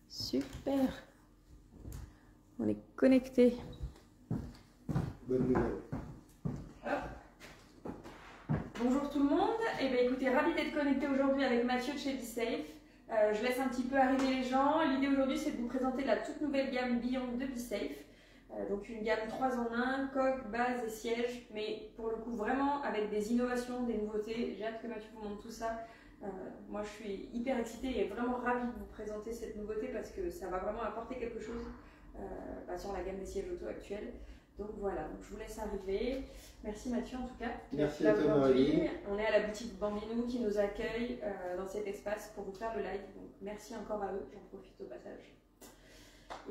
Super. On est connecté. Bonne nouvelle. Bonjour tout le monde. Eh bien, écoutez, ravi d'être connecté aujourd'hui avec Mathieu de chez BeSafe. Je laisse un petit peu arriver les gens. L'idée aujourd'hui, c'est de vous présenter la toute nouvelle gamme Beyond de BeSafe. Donc une gamme 3 en 1, coque, base et siège, mais pour le coup vraiment avec des innovations, des nouveautés. J'ai hâte que Mathieu vous montre tout ça. Moi je suis hyper excitée et vraiment ravie de vous présenter cette nouveauté parce que ça va vraiment apporter quelque chose sur la gamme des sièges auto actuels. Donc voilà, donc je vous laisse arriver. Merci Mathieu en tout cas. Merci à toi Marie. On est à la boutique Bambino qui nous accueille dans cet espace pour vous faire le live. Donc merci encore à eux, j'en profite au passage.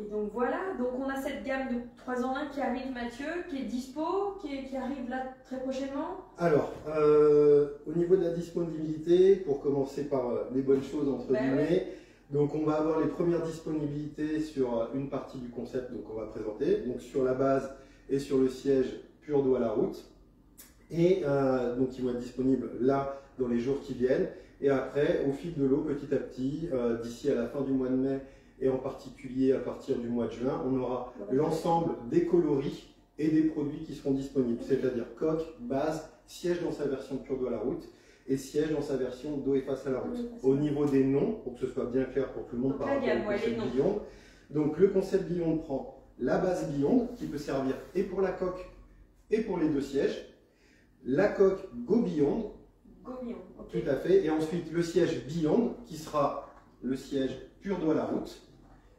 Et donc voilà, donc on a cette gamme de 3 en 1 qui arrive Mathieu, qui est dispo, qui arrive là très prochainement. Alors, au niveau de la disponibilité, pour commencer par les bonnes choses entre guillemets, donc on va avoir les premières disponibilités sur une partie du concept donc on va présenter, donc sur la base et sur le siège pur dos à la route. Et donc ils vont être disponibles là dans les jours qui viennent. Et après, au fil de l'eau, petit à petit, d'ici à la fin du mois de mai, et en particulier à partir du mois de juin, on aura l'ensemble des coloris et des produits qui seront disponibles, c'est-à-dire coque, base, siège dans sa version pure dos à la route et siège dans sa version dos et face à la route. Au niveau des noms, pour que ce soit bien clair pour tout le monde par rapport au concept Beyond, donc le concept Beyond prend la base Beyond qui peut servir et pour la coque et pour les deux sièges, la coque Go Beyond, tout à fait, et ensuite le siège Beyond qui sera le siège pur dos à la route.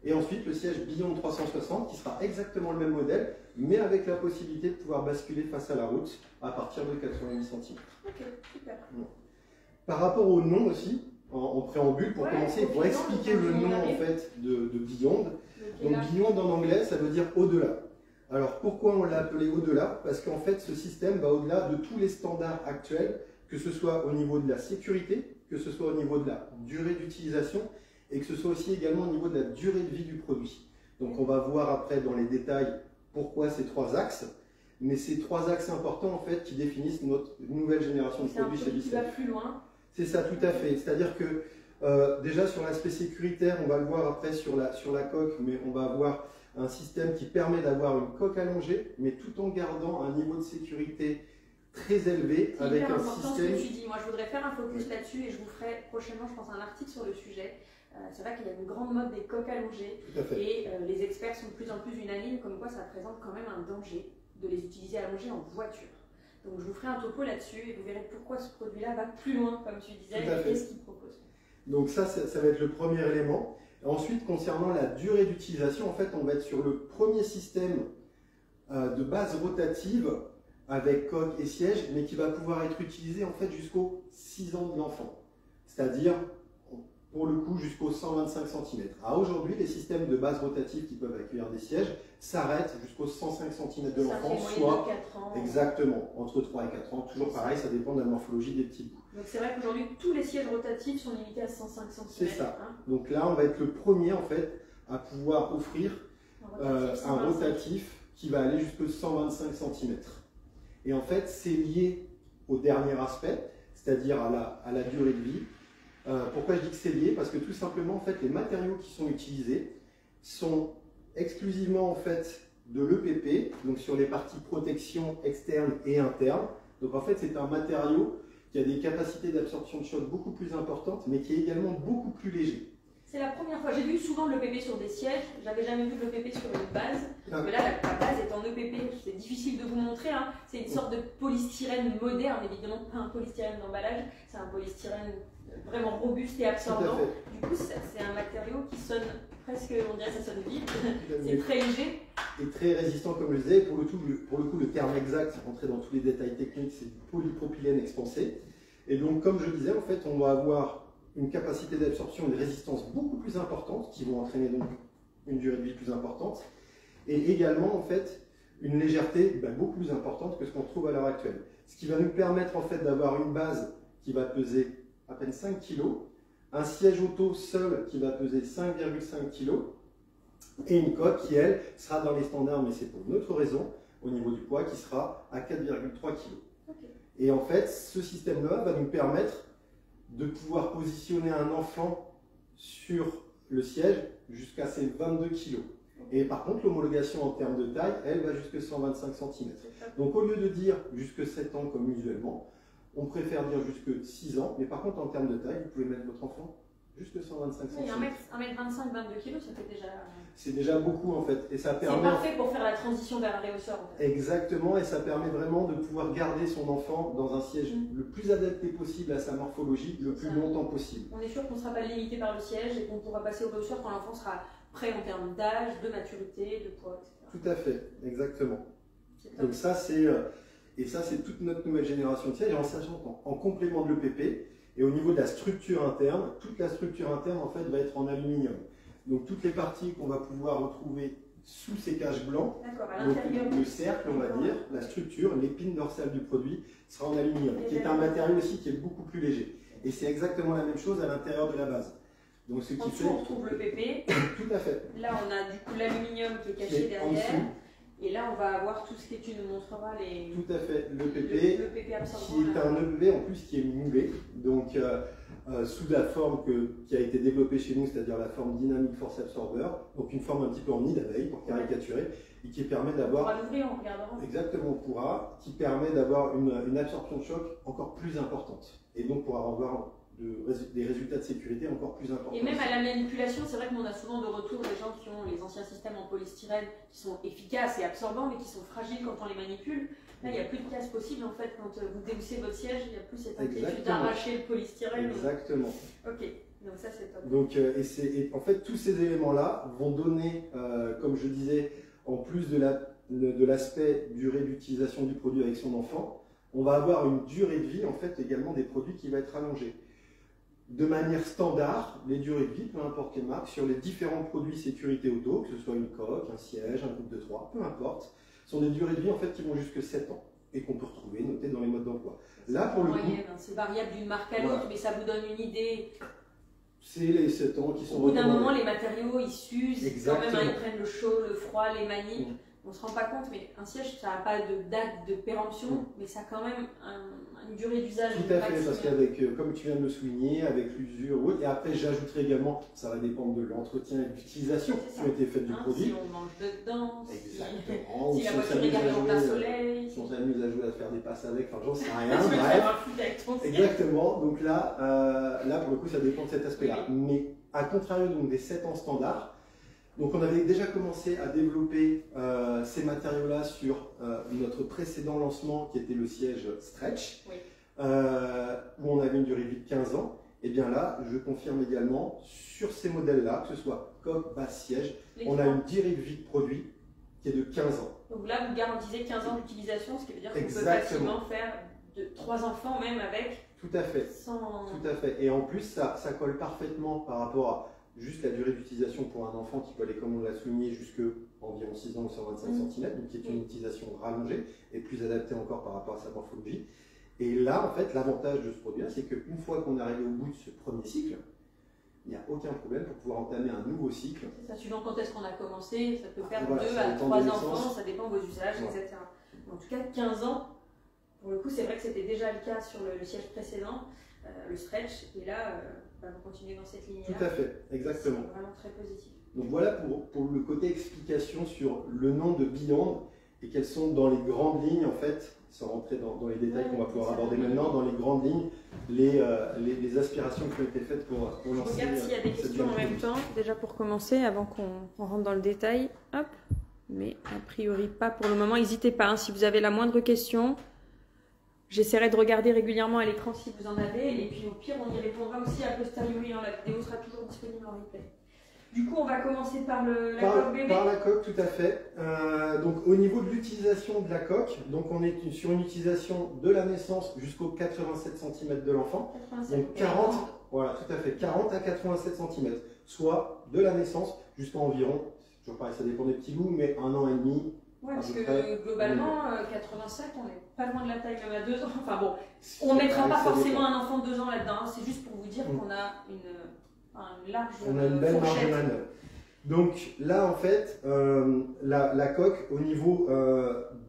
Et ensuite le siège Beyond 360 qui sera exactement le même modèle, mais avec la possibilité de pouvoir basculer face à la route à partir de 88 cm. Ok, super. Par rapport au nom aussi, en préambule, pour commencer, pour expliquer le nom en fait de Beyond. Donc Beyond en anglais, ça veut dire au-delà. Alors pourquoi on l'a appelé au-delà? Parce qu'en fait ce système va au-delà de tous les standards actuels, que ce soit au niveau de la sécurité, que ce soit au niveau de la durée d'utilisation, et que ce soit aussi également au niveau de la durée de vie du produit. Donc on va voir après dans les détails pourquoi ces trois axes, mais ces trois axes importants en fait qui définissent notre nouvelle génération de produits chez BeSafe. Ça va plus loin. C'est ça, tout à fait. C'est-à-dire que déjà sur l'aspect sécuritaire, on va le voir après sur la coque, mais on va avoir un système qui permet d'avoir une coque allongée, mais tout en gardant un niveau de sécurité très élevé avec un système. Ce que tu dis. Moi, je voudrais faire un focus là-dessus et je vous ferai prochainement, je pense, un article sur le sujet. C'est vrai qu'il y a une grande mode des coques allongées et les experts sont de plus en plus unanimes comme quoi ça présente quand même un danger de les utiliser allongées en voiture. Donc je vous ferai un topo là-dessus et vous verrez pourquoi ce produit-là va plus loin, comme tu disais, et qu'est-ce qu'il propose. Donc ça va être le premier élément. Ensuite, concernant la durée d'utilisation, en fait, on va être sur le premier système de base rotative avec coque et siège, mais qui va pouvoir être utilisé en fait jusqu'aux 6 ans de l'enfant. C'est-à-dire pour le coup jusqu'aux 125 cm. Aujourd'hui, les systèmes de base rotative qui peuvent accueillir des sièges s'arrêtent jusqu'aux 105 cm de l'enfant, soit 4 ans. Exactement, entre 3 et 4 ans, toujours pareil, ça dépend de la morphologie des petits bouts. Donc c'est vrai qu'aujourd'hui, tous les sièges rotatifs sont limités à 105 cm. C'est ça. Hein. Donc là, on va être le premier en fait à pouvoir offrir un rotatif qui va aller jusqu'aux 125 cm. Et en fait, c'est lié au dernier aspect, c'est-à-dire à la durée de vie. Pourquoi je dis que c'est lié? Parce que tout simplement, en fait, les matériaux qui sont utilisés sont exclusivement en fait de l'EPP, donc sur les parties protection externe et interne. Donc en fait, c'est un matériau qui a des capacités d'absorption de choc beaucoup plus importantes, mais qui est également beaucoup plus léger. C'est la première fois. J'ai vu souvent de l'EPP sur des sièges. J'avais jamais vu de l'EPP sur une base. Mais là, la base est en EPP. C'est difficile de vous montrer. Hein. C'est une sorte de polystyrène moderne, évidemment pas un polystyrène d'emballage. C'est un polystyrène vraiment robuste et absorbant. Du coup, c'est un matériau qui sonne presque, on dirait, ça sonne vide. C'est très léger. Et très résistant, comme je le disais. Pour le coup, le terme exact, sans rentrer dans tous les détails techniques, c'est du polypropylène expansé. Et donc, comme je disais, en fait, on va avoir une capacité d'absorption et de résistance beaucoup plus importante, qui vont entraîner donc une durée de vie plus importante, et également en fait une légèreté beaucoup plus importante que ce qu'on trouve à l'heure actuelle. Ce qui va nous permettre en fait d'avoir une base qui va peser à peine 5 kg, un siège auto seul qui va peser 5,5 kg, et une coque qui elle sera dans les standards, mais c'est pour une autre raison, au niveau du poids, qui sera à 4,3 kg. Et en fait, ce système-là va nous permettre de pouvoir positionner un enfant sur le siège jusqu'à ses 22 kg. Et par contre, l'homologation en termes de taille, elle va jusqu'à 125 cm. Donc au lieu de dire jusque 7 ans comme usuellement, on préfère dire jusque 6 ans. Mais par contre, en termes de taille, vous pouvez mettre votre enfant jusque 125 cm. 1m25, 22 kg, ça fait déjà... C'est déjà beaucoup en fait. Et ça permet... C'est parfait pour faire la transition vers un réhausseur. En fait. Exactement, et ça permet vraiment de pouvoir garder son enfant dans un siège le plus adapté possible à sa morphologie, le plus longtemps possible. On est sûr qu'on ne sera pas limité par le siège et qu'on pourra passer au réhausseur quand l'enfant sera prêt en termes d'âge, de maturité, de poids, etc. Tout à fait, exactement. Donc ça c'est toute notre nouvelle génération de sièges, en sachant en complément de l'EPP, et au niveau de la structure interne, toute la structure interne en fait va être en aluminium. Donc toutes les parties qu'on va pouvoir retrouver sous ces caches blancs, donc le cercle on va dire, la structure, l'épine dorsale du produit sera en aluminium, qui est un matériau aussi qui est beaucoup plus léger. Et c'est exactement la même chose à l'intérieur de la base. Donc ce qui fait... on retrouve le PP. Tout à fait. Là on a du coup l'aluminium qui est caché derrière. Et là, on va avoir tout ce que tu nous montreras. Tout à fait, le PP absorbant, qui est un EPP en plus qui est moulé, donc sous la forme qui a été développée chez nous, c'est-à-dire la forme Dynamic Force Absorber, donc une forme un petit peu en nid d'abeille pour caricaturer, et qui permet d'avoir... On pourra l'ouvrir en regardant. Exactement, on pourra, qui permet d'avoir une absorption de choc encore plus importante, et donc pour avoir des résultats de sécurité encore plus importants. Et même à la manipulation, c'est vrai qu'on a souvent de retour des gens qui ont les anciens systèmes en polystyrène qui sont efficaces et absorbants, mais qui sont fragiles quand on les manipule. Là, il n'y a plus de casse possible en fait. Quand vous dévissez votre siège, il n'y a plus cette inquiétude d'arracher le polystyrène. Exactement. Ok, donc ça c'est top. Donc, et en fait, tous ces éléments-là vont donner, comme je disais, en plus de l'aspect durée d'utilisation du produit avec son enfant, on va avoir une durée de vie en fait également des produits qui va être allongée. De manière standard, les durées de vie, peu importe les marques, sur les différents produits sécurité auto, que ce soit une coque, un siège, un groupe de 3, peu importe, sont des durées de vie en fait qui vont jusque 7 ans et qu'on peut retrouver notées dans les modes d'emploi. Là, pour le coup, c'est variable d'une marque à l'autre, mais ça vous donne une idée. C'est les 7 ans qui sont... Au bout d'un moment, les matériaux, ils s'usent, quand même, ils prennent le chaud, le froid, les manips. On ne se rend pas compte, mais un siège, ça n'a pas de date de péremption, mais ça a quand même une durée d'usage. Tout à fait, parce qu'avec, comme tu viens de le souligner, avec l'usure, et après j'ajouterai également, ça va dépendre de l'entretien et de l'utilisation qui ont été faites du produit. Si on mange dedans, exactement. Si la voiture est garée en plein soleil. Si on s'amuse à jouer à faire des passes avec, enfin j'en sais rien. Tu veux faire un foot avec ton siège. Exactement, donc là pour le coup ça dépend de cet aspect-là. Mais à contrario donc des 7 ans standards, donc on avait déjà commencé à développer ces matériaux-là sur notre précédent lancement qui était le siège Stretch, où on avait une durée de vie de 15 ans. Et bien là, je confirme également, sur ces modèles-là, que ce soit coque, base, siège, on a une durée de vie de produit qui est de 15 ans. Donc là, vous garantisez 15 ans d'utilisation, ce qui veut dire qu'on peut facilement faire 3 enfants même avec. Tout à fait. Tout à fait. Et en plus, ça colle parfaitement par rapport à juste la durée d'utilisation pour un enfant qui peut aller, comme on l'a souligné, jusqu'à environ 6 ans ou 125 cm, donc qui est une utilisation rallongée et plus adaptée encore par rapport à sa morphologie. Et là, en fait, l'avantage de ce produit-là, c'est qu'une fois qu'on est arrivé au bout de ce premier cycle, il n'y a aucun problème pour pouvoir entamer un nouveau cycle. C'est ça, suivant quand est-ce qu'on a commencé, ça peut faire 2 à 3 enfants, ça dépend de vos usages, etc. En tout cas, 15 ans, pour le coup, c'est vrai que c'était déjà le cas sur le siège précédent, le Stretch, et là, vous continuez dans cette ligne-là. Tout à fait, exactement. C'est vraiment très positif. Donc voilà pour le côté explication sur le nom de Beyond et quelles sont dans les grandes lignes, en fait, sans rentrer dans les détails qu'on va pouvoir aborder maintenant, dans les grandes lignes, les aspirations qui ont été faites pour lancer. Je regarde s'il y a des questions en même temps, déjà pour commencer, avant qu'on rentre dans le détail. Hop. Mais a priori pas pour le moment. N'hésitez pas, hein, si vous avez la moindre question. J'essaierai de regarder régulièrement à l'écran si vous en avez. Et puis au pire, on y répondra aussi à posteriori. La vidéo sera toujours disponible en replay. Du coup, on va commencer par la coque bébé. Par la coque, tout à fait. Donc, au niveau de l'utilisation de la coque, donc on est sur une utilisation de la naissance jusqu'aux 87 cm de l'enfant. Donc 40, voilà, tout à fait, 40 à 87 cm, soit de la naissance jusqu'à environ, toujours pareil, ça dépend des petits bouts, mais 1 an et demi. Oui, parce que globalement, 87, on n'est pas loin de la taille même à 2 ans. Enfin bon, on ne mettra pas forcément un enfant de 2 ans là-dedans. C'est juste pour vous dire qu'on a une large on a une belle marge de manœuvre. Donc là, en fait, la coque, au niveau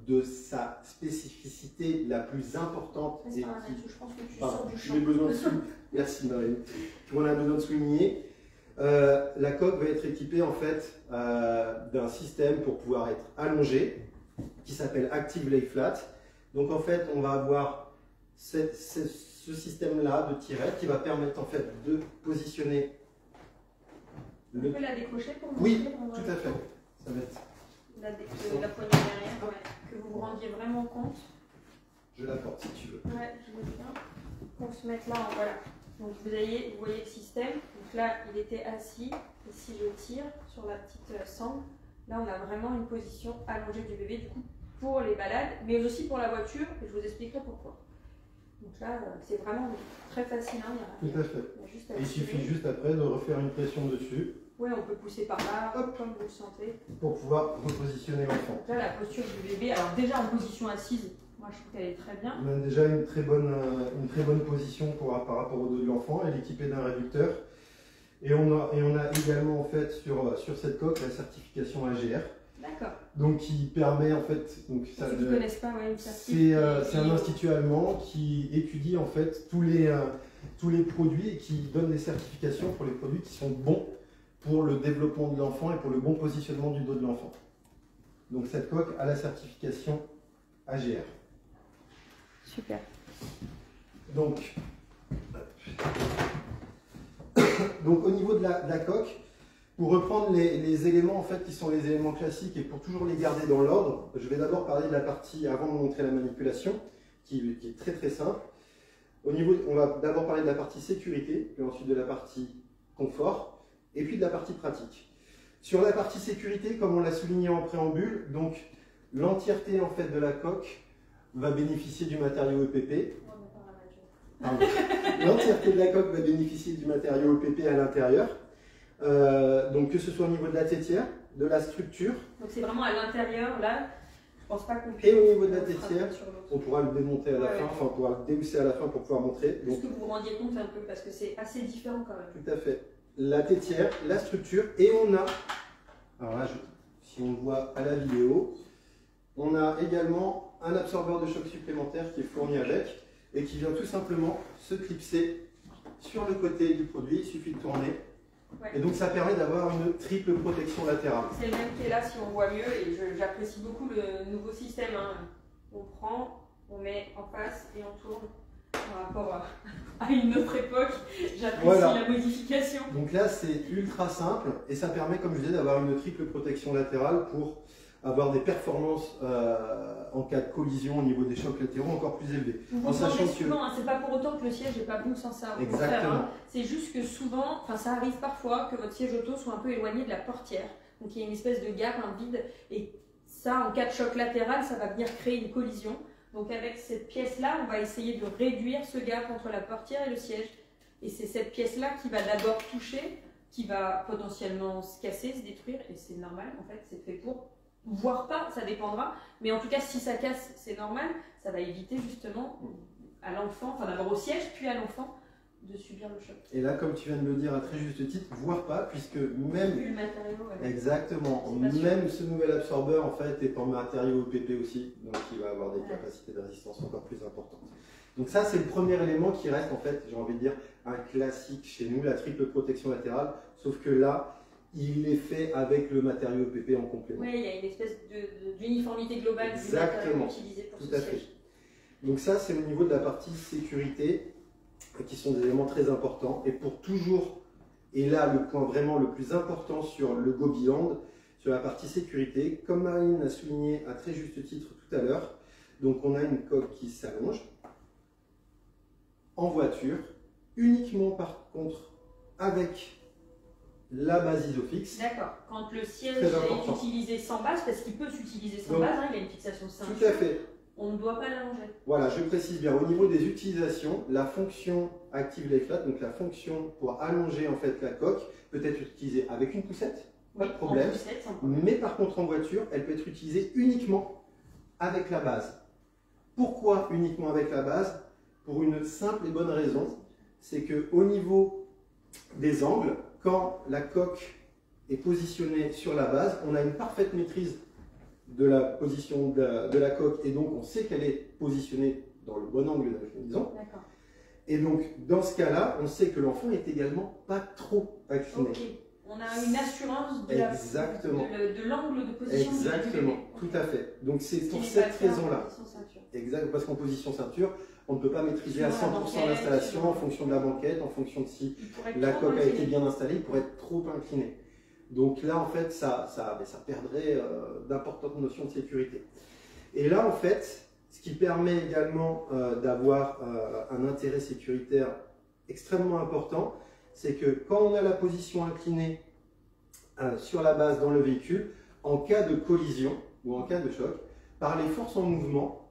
de sa spécificité la plus importante, et qui, je pense que tu sors du champ. J'ai besoin de merci Marine, qu'on a besoin de souligner, La coque va être équipée en fait d'un système pour pouvoir être allongé qui s'appelle Active Lay Flat. Donc en fait, on va avoir ce système-là de tiret qui va permettre en fait de positionner. On peut la décrocher pour montrer? Oui, tout à fait. Ça va être la poignée derrière, ouais. Que vous vous rendiez vraiment compte. Je la porte si tu veux. Ouais, je veux bien. Qu'on se mette là, voilà. Donc vous voyez le système. Donc là, il était assis. Et si je tire sur la petite sangle, là on a vraiment une position allongée du bébé, du coup, pour les balades, mais aussi pour la voiture. Et je vous expliquerai pourquoi. Donc là, c'est vraiment très facile. Hein, tout à fait. Il suffit juste après de refaire une pression dessus. Oui, on peut pousser par là, hop, comme vous le sentez. Pour pouvoir repositionner l'enfant. Donc là, la posture du bébé, alors déjà en position assise, moi je trouve qu'elle est très bien. On a déjà une très bonne position par rapport au dos de l'enfant. Elle est équipée d'un réducteur. Et on a également en fait sur cette coque la certification AGR. D'accord. Donc qui permet en fait. Donc, ça, ceux qui ne connaissent pas, ouais, une certification. C'est un institut allemand qui étudie en fait tous les produits et qui donne des certifications pour les produits qui sont bons pour le développement de l'enfant et pour le bon positionnement du dos de l'enfant. Donc cette coque a la certification AGR. Super. Donc au niveau de la coque, pour reprendre les éléments en fait qui sont les éléments classiques et pour toujours les garder dans l'ordre, je vais d'abord parler de la partie, avant de montrer la manipulation, qui est très très simple. On va d'abord parler de la partie sécurité, puis ensuite de la partie confort, et puis de la partie pratique. Sur la partie sécurité, comme on l'a souligné en préambule, donc l'entièreté en fait de la coque va bénéficier du matériau EPP. L'entièreté de la coque va bénéficier du matériau EPP à l'intérieur. Donc que ce soit au niveau de la tétière, de la structure. Donc c'est vraiment à l'intérieur là. Je pense pas qu'on puisse. Et au niveau de la tétière, on pourra le démonter à la fin, enfin on pourra le déhousser à la fin pour pouvoir montrer. Est-ce que vous vous rendiez compte un peu parce que c'est assez différent quand même. Tout à fait. La tétière, la structure et on a, alors là si on le voit à la vidéo, on a également un absorbeur de choc supplémentaire qui est fourni avec et qui vient tout simplement se clipser sur le côté du produit, il suffit de tourner. Ouais. Et donc ça permet d'avoir une triple protection latérale. C'est le même qui est là si on voit mieux et j'apprécie beaucoup le nouveau système. Hein. On prend, on met en face et on tourne par rapport à une autre époque. J'apprécie la modification. Donc là c'est ultra simple et ça permet comme je disais d'avoir une triple protection latérale pour avoir des performances en cas de collision au niveau des chocs latéraux encore plus élevés. En sachant que souvent, hein, c'est pas pour autant que le siège n'est pas bon sans ça. Exactement. Hein. C'est juste que souvent, enfin ça arrive parfois que votre siège auto soit un peu éloigné de la portière. Donc il y a une espèce de gap, un vide, et ça, en cas de choc latéral, ça va venir créer une collision. Donc avec cette pièce-là, on va essayer de réduire ce gap entre la portière et le siège. Et c'est cette pièce-là qui va d'abord toucher, qui va potentiellement se casser, se détruire, et c'est normal en fait, c'est fait pour. Voire pas, ça dépendra, mais en tout cas si ça casse c'est normal, ça va éviter justement à l'enfant, enfin d'abord au siège puis à l'enfant de subir le choc. Et là comme tu viens de le dire à très juste titre, voire pas, puisque même... Plus le matériau, ouais. Exactement, même ce nouvel absorbeur en fait est en matériau EPP aussi, donc il va avoir des capacités de résistance encore plus importantes. Donc ça c'est le premier élément qui reste en fait, j'ai envie de dire, un classique chez nous, la triple protection latérale, sauf que là, il est fait avec le matériau EPP en complément. Oui, il y a une espèce d'uniformité globale du matériau utilisé pour ce siège. Donc ça, c'est au niveau de la partie sécurité, qui sont des éléments très importants. Et pour toujours, et là, le point vraiment le plus important sur le Go Beyond, sur la partie sécurité, comme Marine l'a souligné à très juste titre tout à l'heure, donc on a une coque qui s'allonge en voiture, uniquement par contre avec la base Isofix. D'accord. Quand le siège est utilisé sans base, parce qu'il peut s'utiliser sans base, hein, il a une fixation ceinture. Tout à fait. On ne doit pas l'allonger. Voilà, je précise bien. Au niveau des utilisations, la fonction Active Lay Flat, donc la fonction pour allonger en fait la coque, peut être utilisée avec une poussette, pas de problème. En poussette, sans problème. Mais par contre en voiture, elle peut être utilisée uniquement avec la base. Pourquoi uniquement avec la base? Pour une simple et bonne raison, c'est que au niveau des angles, quand la coque est positionnée sur la base, on a une parfaite maîtrise de la position de la coque et donc on sait qu'elle est positionnée dans le bon angle d'inclinaison. Et donc, dans ce cas-là, on sait que l'enfant est également pas trop incliné. Ok, on a une assurance de l'angle de position du bébé. Exactement, tout à fait. Donc c'est pour cette raison-là. Exact, parce qu'en position ceinture, on ne peut pas maîtriser à 100% l'installation en fonction de la banquette, en fonction de si la coque a été bien installée, il pourrait être trop incliné. Donc là, en fait, ça perdrait d'importantes notions de sécurité. Et là, en fait, ce qui permet également d'avoir un intérêt sécuritaire extrêmement important, c'est que quand on a la position inclinée sur la base dans le véhicule, en cas de collision ou en cas de choc, par les forces en mouvement,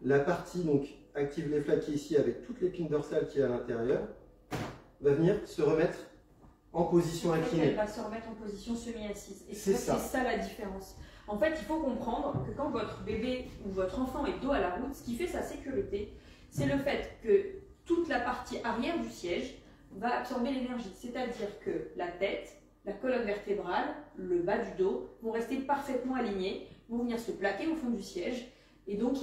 la partie donc active les flaques qui est ici avec toute l'épine dorsale qui est à l'intérieur va venir se remettre en position inclinée. Elle va se remettre en position semi-assise. Et c'est ça la différence. En fait, il faut comprendre que quand votre bébé ou votre enfant est dos à la route, ce qui fait sa sécurité, c'est le fait que toute la partie arrière du siège va absorber l'énergie. C'est-à-dire que la tête, la colonne vertébrale, le bas du dos vont rester parfaitement alignés, vont venir se plaquer au fond du siège. Et donc,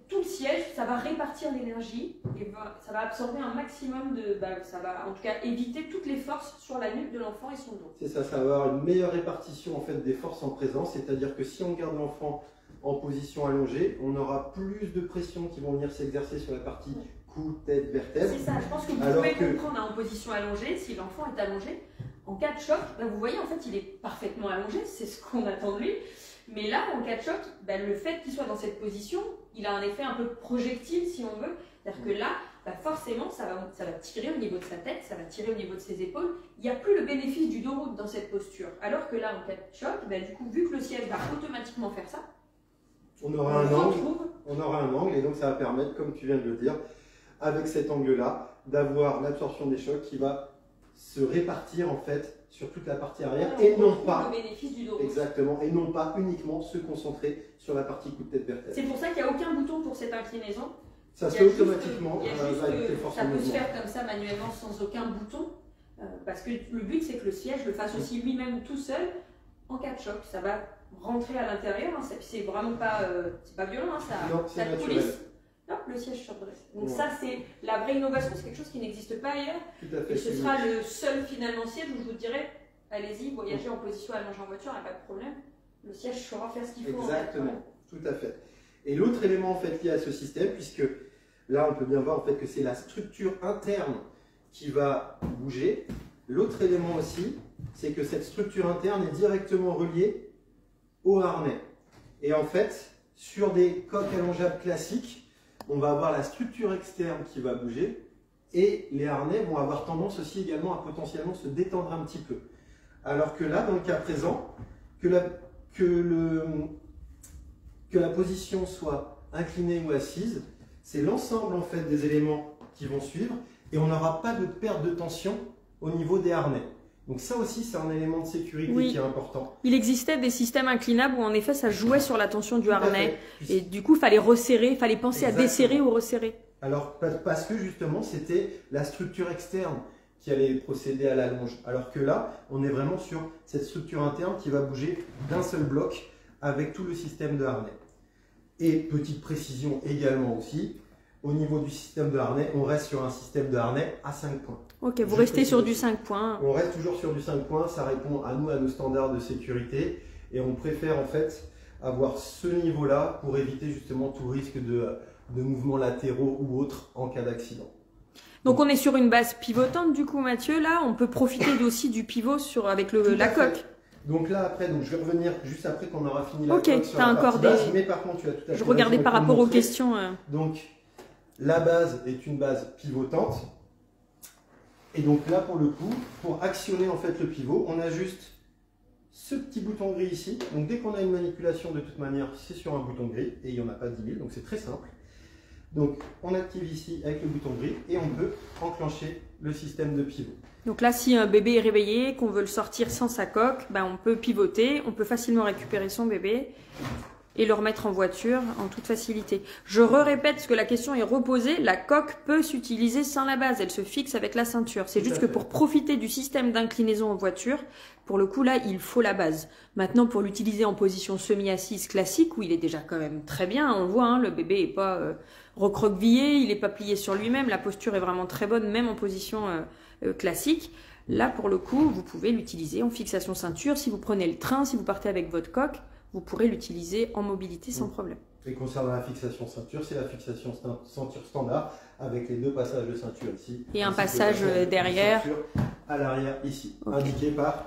tout le siège, ça va répartir l'énergie et ça va absorber un maximum ça va en tout cas éviter toutes les forces sur la nuque de l'enfant et son dos. C'est ça, ça va avoir une meilleure répartition en fait des forces en présence, c'est-à-dire que si on garde l'enfant en position allongée, on aura plus de pression qui vont venir s'exercer sur la partie cou, tête, vertèbre. C'est ça, je pense que vous pouvez comprendre en position allongée, si l'enfant est allongé, en cas de choc, vous voyez en fait il est parfaitement allongé, c'est ce qu'on attend de lui. Mais là, en cas de choc, le fait qu'il soit dans cette position, il a un effet un peu projectile, si on veut. C'est-à-dire que là, forcément, ça va tirer au niveau de sa tête, ça va tirer au niveau de ses épaules. Il n'y a plus le bénéfice du dos route dans cette posture. Alors que là, en cas de choc, du coup, vu que le siège va automatiquement faire ça, on aura un angle, et donc ça va permettre, comme tu viens de le dire, avec cet angle-là, d'avoir l'absorption des chocs qui va se répartir en fait sur toute la partie arrière et non pas le bénéfice du dos. Exactement, et non pas uniquement se concentrer sur la partie coup de tête vertébrale. C'est pour ça qu'il n'y a aucun bouton pour cette inclinaison. Ça se fait automatiquement, ça peut se faire comme ça manuellement sans aucun bouton, parce que le but c'est que le siège le fasse aussi lui-même tout seul en cas de choc. Ça va rentrer à l'intérieur, c'est vraiment pas, c'est pas violent, ça coulisse. Hop, le siège se redresse. Donc ça, c'est la vraie innovation, c'est quelque chose qui n'existe pas ailleurs. Tout à fait. Et ce sera le seul finalement siège où je vous dirais, allez-y, voyagez en position allongée en voiture, il n'y a pas de problème. Le siège saura faire ce qu'il faut. Exactement, tout à fait. Et l'autre élément en fait lié à ce système, puisque là on peut bien voir en fait que c'est la structure interne qui va bouger. L'autre élément aussi, c'est que cette structure interne est directement reliée au harnais. Et en fait, sur des coques allongeables classiques, on va avoir la structure externe qui va bouger et les harnais vont avoir tendance aussi également à potentiellement se détendre un petit peu. Alors que là, dans le cas présent, que la position soit inclinée ou assise, c'est l'ensemble en fait des éléments qui vont suivre et on n'aura pas de perte de tension au niveau des harnais. Donc ça aussi, c'est un élément de sécurité qui est important. Il existait des systèmes inclinables où en effet, ça jouait sur la tension du harnais. Et du coup, il fallait resserrer, il fallait penser à desserrer ou resserrer. Alors, parce que justement, c'était la structure externe qui allait procéder à la longe. Alors que là, on est vraiment sur cette structure interne qui va bouger d'un seul bloc avec tout le système de harnais. Et petite précision également aussi, au niveau du système de harnais, on reste sur un système de harnais à 5 points. Ok, vous restez sur du 5 points. On reste toujours sur du 5 points, ça répond à nos standards de sécurité. Et on préfère en fait avoir ce niveau-là pour éviter justement tout risque de mouvements latéraux ou autres en cas d'accident. Donc on est sur une base pivotante du coup Mathieu, là on peut profiter aussi du pivot avec la coque. Donc là après, je vais revenir juste après qu'on aura fini la coque sur la partie base, mais par contre tu as tout à fait je regardais par rapport aux questions. Donc la base est une base pivotante. Et donc là, pour le coup, pour actionner en fait le pivot, on a juste ce petit bouton gris ici. Donc dès qu'on a une manipulation, de toute manière, c'est sur un bouton gris et il n'y en a pas 10 000, donc c'est très simple. Donc on active ici avec le bouton gris et on peut enclencher le système de pivot. Donc là, si un bébé est réveillé, qu'on veut le sortir sans sa coque, on peut pivoter, on peut facilement récupérer son bébé. et le remettre en voiture en toute facilité. Je répète parce que la question est reposée, la coque peut s'utiliser sans la base, elle se fixe avec la ceinture. C'est juste que pour profiter du système d'inclinaison en voiture, pour le coup là, il faut la base. Maintenant, pour l'utiliser en position semi-assise classique, où il est déjà quand même très bien, on voit, hein, le bébé est pas recroquevillé, il n'est pas plié sur lui-même, la posture est vraiment très bonne, même en position classique. Là, pour le coup, vous pouvez l'utiliser en fixation ceinture. Si vous prenez le train, si vous partez avec votre coque, vous pourrez l'utiliser en mobilité sans problème. Et concernant la fixation ceinture, c'est la fixation ceinture standard avec les 2 passages de ceinture ici. Et un passage derrière. À l'arrière ici, okay. Indiqué par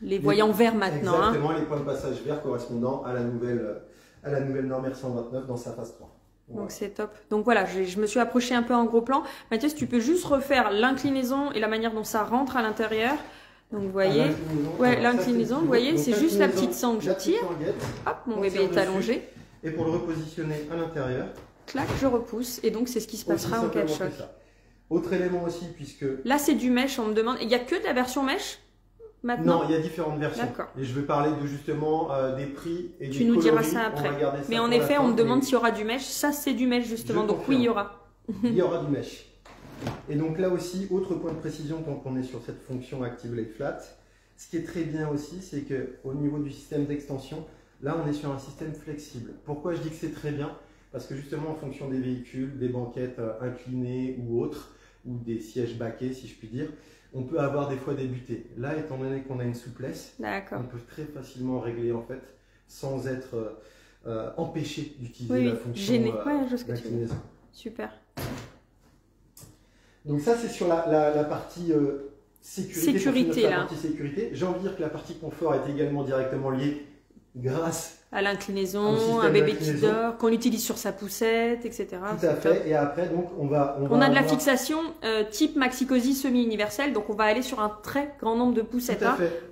les voyants verts maintenant. Exactement, les points de passage verts correspondant à la nouvelle norme R129 dans sa phase 3. Donc c'est top. Donc voilà, je me suis approchée un peu en gros plan. Mathieu, si tu peux juste refaire l'inclinaison et la manière dont ça rentre à l'intérieur. Donc vous voyez, l'inclinaison, vous voyez, c'est juste la petite sangle que je tire. Hop, mon bébé est allongé. Et pour le repositionner à l'intérieur, clac, je repousse. Et donc c'est ce qui se passera en cas de choc. Autre élément aussi, puisque... Là c'est du mesh, on me demande. Il n'y a que de la version mesh maintenant? Non, il y a différentes versions. D'accord. Et je vais parler de justement des prix et des coloris. Tu nous diras ça après. Mais en effet, on me demande s'il y aura du mesh. Ça c'est du mesh justement, donc oui, il y aura. Il y aura du mesh. Et donc là aussi, autre point de précision tant qu'on est sur cette fonction Active Lay Flat, ce qui est très bien aussi, c'est qu'au niveau du système d'extension, là on est sur un système flexible. Pourquoi je dis que c'est très bien? Parce que justement en fonction des véhicules, des banquettes inclinées ou autres, ou des sièges baquets si je puis dire, on peut avoir des fois des butées. Là, étant donné qu'on a une souplesse, on peut très facilement régler en fait, sans être empêché d'utiliser la fonction d'inclinaison. Super. Donc ça c'est sur la partie sécurité. Là. J'ai envie de dire que la partie confort est également directement liée grâce à l'inclinaison, un bébé qui dort, qu'on utilise sur sa poussette, etc. Tout à fait. Et après, donc, on a de la fixation type Maxi-Cosy semi-universelle, donc on va aller sur un très grand nombre de poussettes.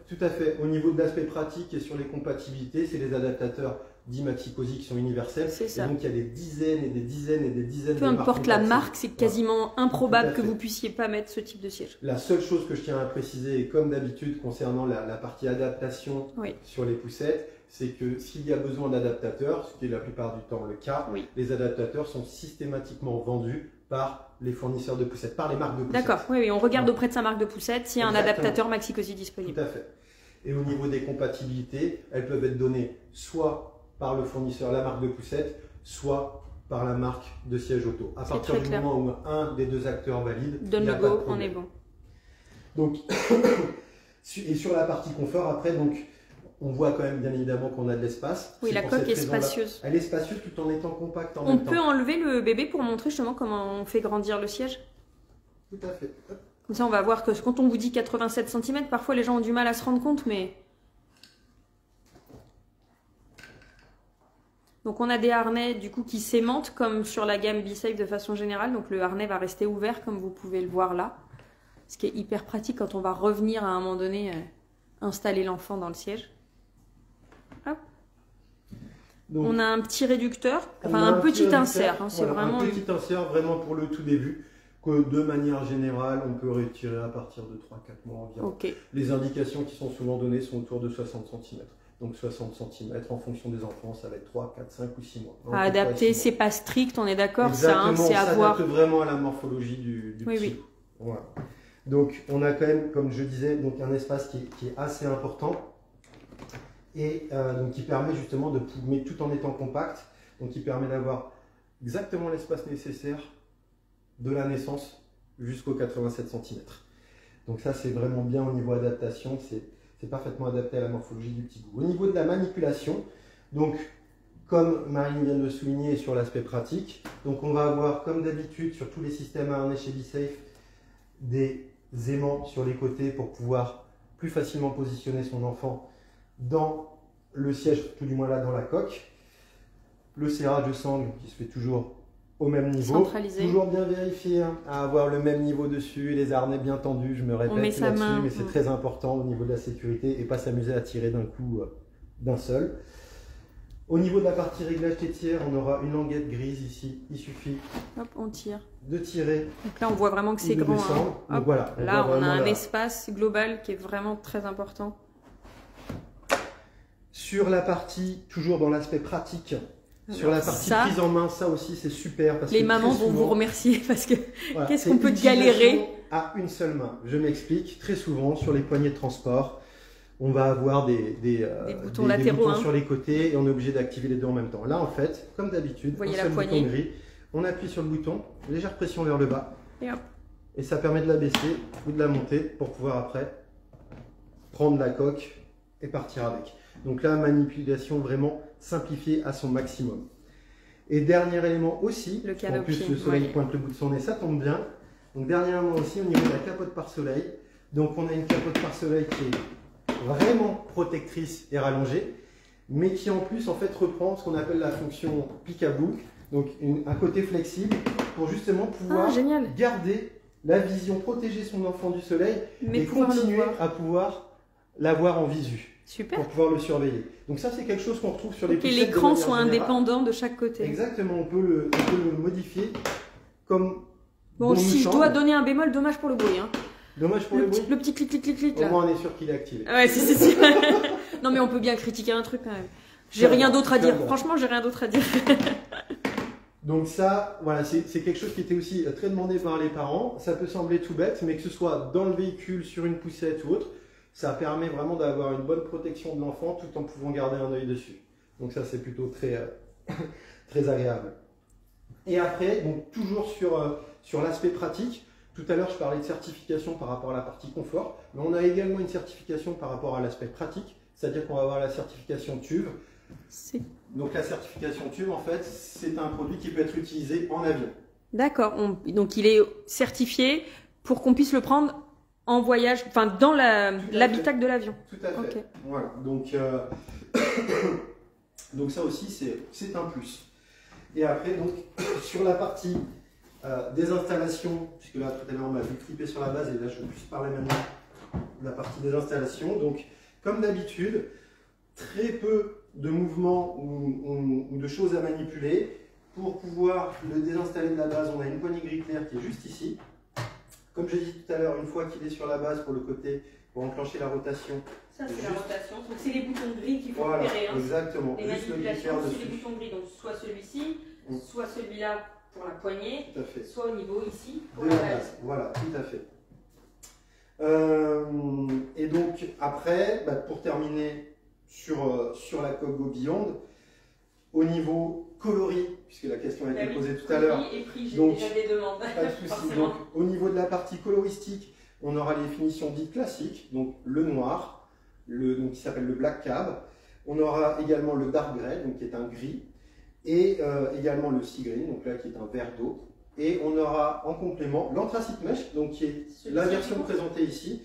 Tout à fait. Au niveau de l'aspect pratique et sur les compatibilités, c'est les adaptateurs dits Maxi-Cosy qui sont universels. C'est ça. Et donc il y a des dizaines et des dizaines et des dizaines de marques. Peu importe la marque, c'est quasiment improbable que vous puissiez pas mettre ce type de siège. La seule chose que je tiens à préciser, et comme d'habitude concernant la partie adaptation sur les poussettes, c'est que s'il y a besoin d'adaptateurs, ce qui est la plupart du temps le cas, les adaptateurs sont systématiquement vendus par les fournisseurs de poussettes, par les marques de poussettes. D'accord, oui, on regarde auprès de sa marque de poussettes s'il y a un adaptateur Maxi-Cosy disponible. Tout à fait. Et au niveau des compatibilités, elles peuvent être données soit par le fournisseur, la marque de poussette, soit par la marque de siège auto. À partir du moment où un des deux acteurs valide, donne le go, on est bon. Donc, et sur la partie confort, après, donc, on voit quand même bien évidemment qu'on a de l'espace. Oui, la coque est spacieuse. Elle est spacieuse tout en étant compacte en même temps. On peut enlever le bébé pour montrer justement comment on fait grandir le siège. Tout à fait. Comme ça, on va voir que quand on vous dit 87 cm, parfois les gens ont du mal à se rendre compte, mais... Donc on a des harnais du coup qui s'aimantent comme sur la gamme B-Safe de façon générale. Donc le harnais va rester ouvert comme vous pouvez le voir là. Ce qui est hyper pratique quand on va revenir à un moment donné installer l'enfant dans le siège. Hop. Donc, on a un petit réducteur, enfin un petit insert. Hein, c'est vraiment un petit insert vraiment pour le tout début. Que de manière générale, on peut retirer à partir de 3-4 mois environ. Les indications qui sont souvent données sont autour de 60 cm. Donc 60 cm en fonction des enfants, ça va être 3, 4, 5 ou 6 mois. À adapter, c'est pas strict, on est d'accord, c'est à voir. Ça s'adapte vraiment à la morphologie du petit. Voilà. Donc on a quand même, comme je disais, donc un espace qui est assez important et donc qui permet justement de, mais tout en étant compact, donc qui permet d'avoir exactement l'espace nécessaire de la naissance jusqu'aux 87 cm. Donc ça c'est vraiment bien au niveau adaptation, c'est parfaitement adapté à la morphologie du petit bout. Au niveau de la manipulation, donc comme Marine vient de le souligner sur l'aspect pratique, donc on va avoir comme d'habitude sur tous les systèmes à harnais chez B-Safe des aimants sur les côtés pour pouvoir plus facilement positionner son enfant dans le siège, tout du moins là dans la coque. Le serrage de sangle qui se fait toujours au même niveau, toujours bien vérifié à avoir le même niveau dessus, les harnais bien tendus, je me répète là-dessus, mais c'est très important au niveau de la sécurité et pas s'amuser à tirer d'un coup d'un seul. Au niveau de la partie réglage tétière, on aura une languette grise ici, il suffit on tire. De tirer. Donc là on voit vraiment que c'est grand. Hein. Donc, voilà, là on a un espace global qui est vraiment très important. Sur la partie, toujours dans l'aspect pratique, sur Alors, la partie ça, prise en main, ça aussi c'est super. Parce les que mamans très vont vous souvent, remercier parce que voilà, qu'est-ce c'est qu'on peut utilisation galérer. à une seule main. Je m'explique. Très souvent, sur les poignées de transport, on va avoir des boutons latéraux, boutons hein. sur les côtés et on est obligé d'activer les deux en même temps. Là, en fait, comme d'habitude, Voyez un la seul poignée. bouton gris, on appuie sur le bouton, légère pression vers le bas, Et hop. et ça permet de la baisser ou de la monter pour pouvoir après prendre la coque et partir avec. Donc là, manipulation vraiment simplifiée à son maximum. Et dernier élément aussi, Le en canopy, plus le soleil ouais. pointe le bout de son nez, ça tombe bien. Donc dernier élément aussi au niveau de la capote pare-soleil. Donc on a une capote pare-soleil qui est vraiment protectrice et rallongée, mais qui en plus en fait reprend ce qu'on appelle la fonction peekaboo, donc un côté flexible pour justement pouvoir génial. garder la vision, protéger son enfant du soleil Mais et pouvoir le continuer voir. à pouvoir l'avoir en visu Super. pour pouvoir le surveiller. Donc ça c'est quelque chose qu'on retrouve sur les Que poussettes de l'écran manière soit générale. indépendant de chaque côté. Exactement, on peut le modifier comme Bon, bon nous si je semble. dois donner un bémol, dommage pour le bruit. Hein. Dommage pour Le, le bruit. le petit clic, clic, clic, clic Au là. moins on est sûr qu'il est activé. Ouais, si. Non, mais on peut bien critiquer un truc quand même. J'ai Ça rien va, d'autre à ça dire. va. Franchement, j'ai rien d'autre à dire. Donc ça, voilà, c'est quelque chose qui était aussi très demandé par les parents. Ça peut sembler tout bête, mais que ce soit dans le véhicule, sur une poussette ou autre, ça permet vraiment d'avoir une bonne protection de l'enfant tout en pouvant garder un œil dessus. Donc ça, c'est plutôt très, très agréable. Et après, donc toujours sur l'aspect pratique, tout à l'heure, je parlais de certification par rapport à la partie confort, mais on a également une certification par rapport à l'aspect pratique, c'est-à-dire qu'on va avoir la certification TÜV. Donc la certification TÜV, en fait, c'est un produit qui peut être utilisé en avion. D'accord. Donc il est certifié pour qu'on puisse le prendre en voyage, enfin dans l'habitacle de l'avion. Tout à fait. Ok. Voilà. Donc, donc ça aussi, c'est un plus. Et après, donc, sur la partie des installations, puisque là, tout à l'heure, on m'a vu triper sur la base, et là, je vais plus parler maintenant de la partie des installations. Donc, comme d'habitude, très peu de mouvements ou de choses à manipuler. Pour pouvoir le désinstaller de la base, on a une poignée gris clair qui est juste ici. Comme j'ai dit tout à l'heure, une fois qu'il est sur la base pour le côté, pour enclencher la rotation. Ça, c'est la rotation. Donc, c'est les boutons gris qu'il faut Voilà, repérer. Hein. exactement. Les Juste le gris manipulations, clair c'est les dessus. boutons gris. Donc, soit celui-ci, soit celui-là pour la poignée, Tout à fait. soit au niveau ici pour De la la base. base, voilà, tout à fait. Et donc après, pour terminer sur la coque Go Beyond, au niveau coloris, puisque la question a été posée tout à l'heure, Et prix, j'ai Donc, déjà des demandes. pas de souci. Forcément. Donc au niveau de la partie coloristique, on aura les finitions dites classiques, donc le noir, donc, qui s'appelle le black cab. On aura également le dark grey, donc qui est un gris, et également le sea green, donc là qui est un vert d'eau. Et on aura en complément l'anthracite mesh, donc qui est la version présentée ici,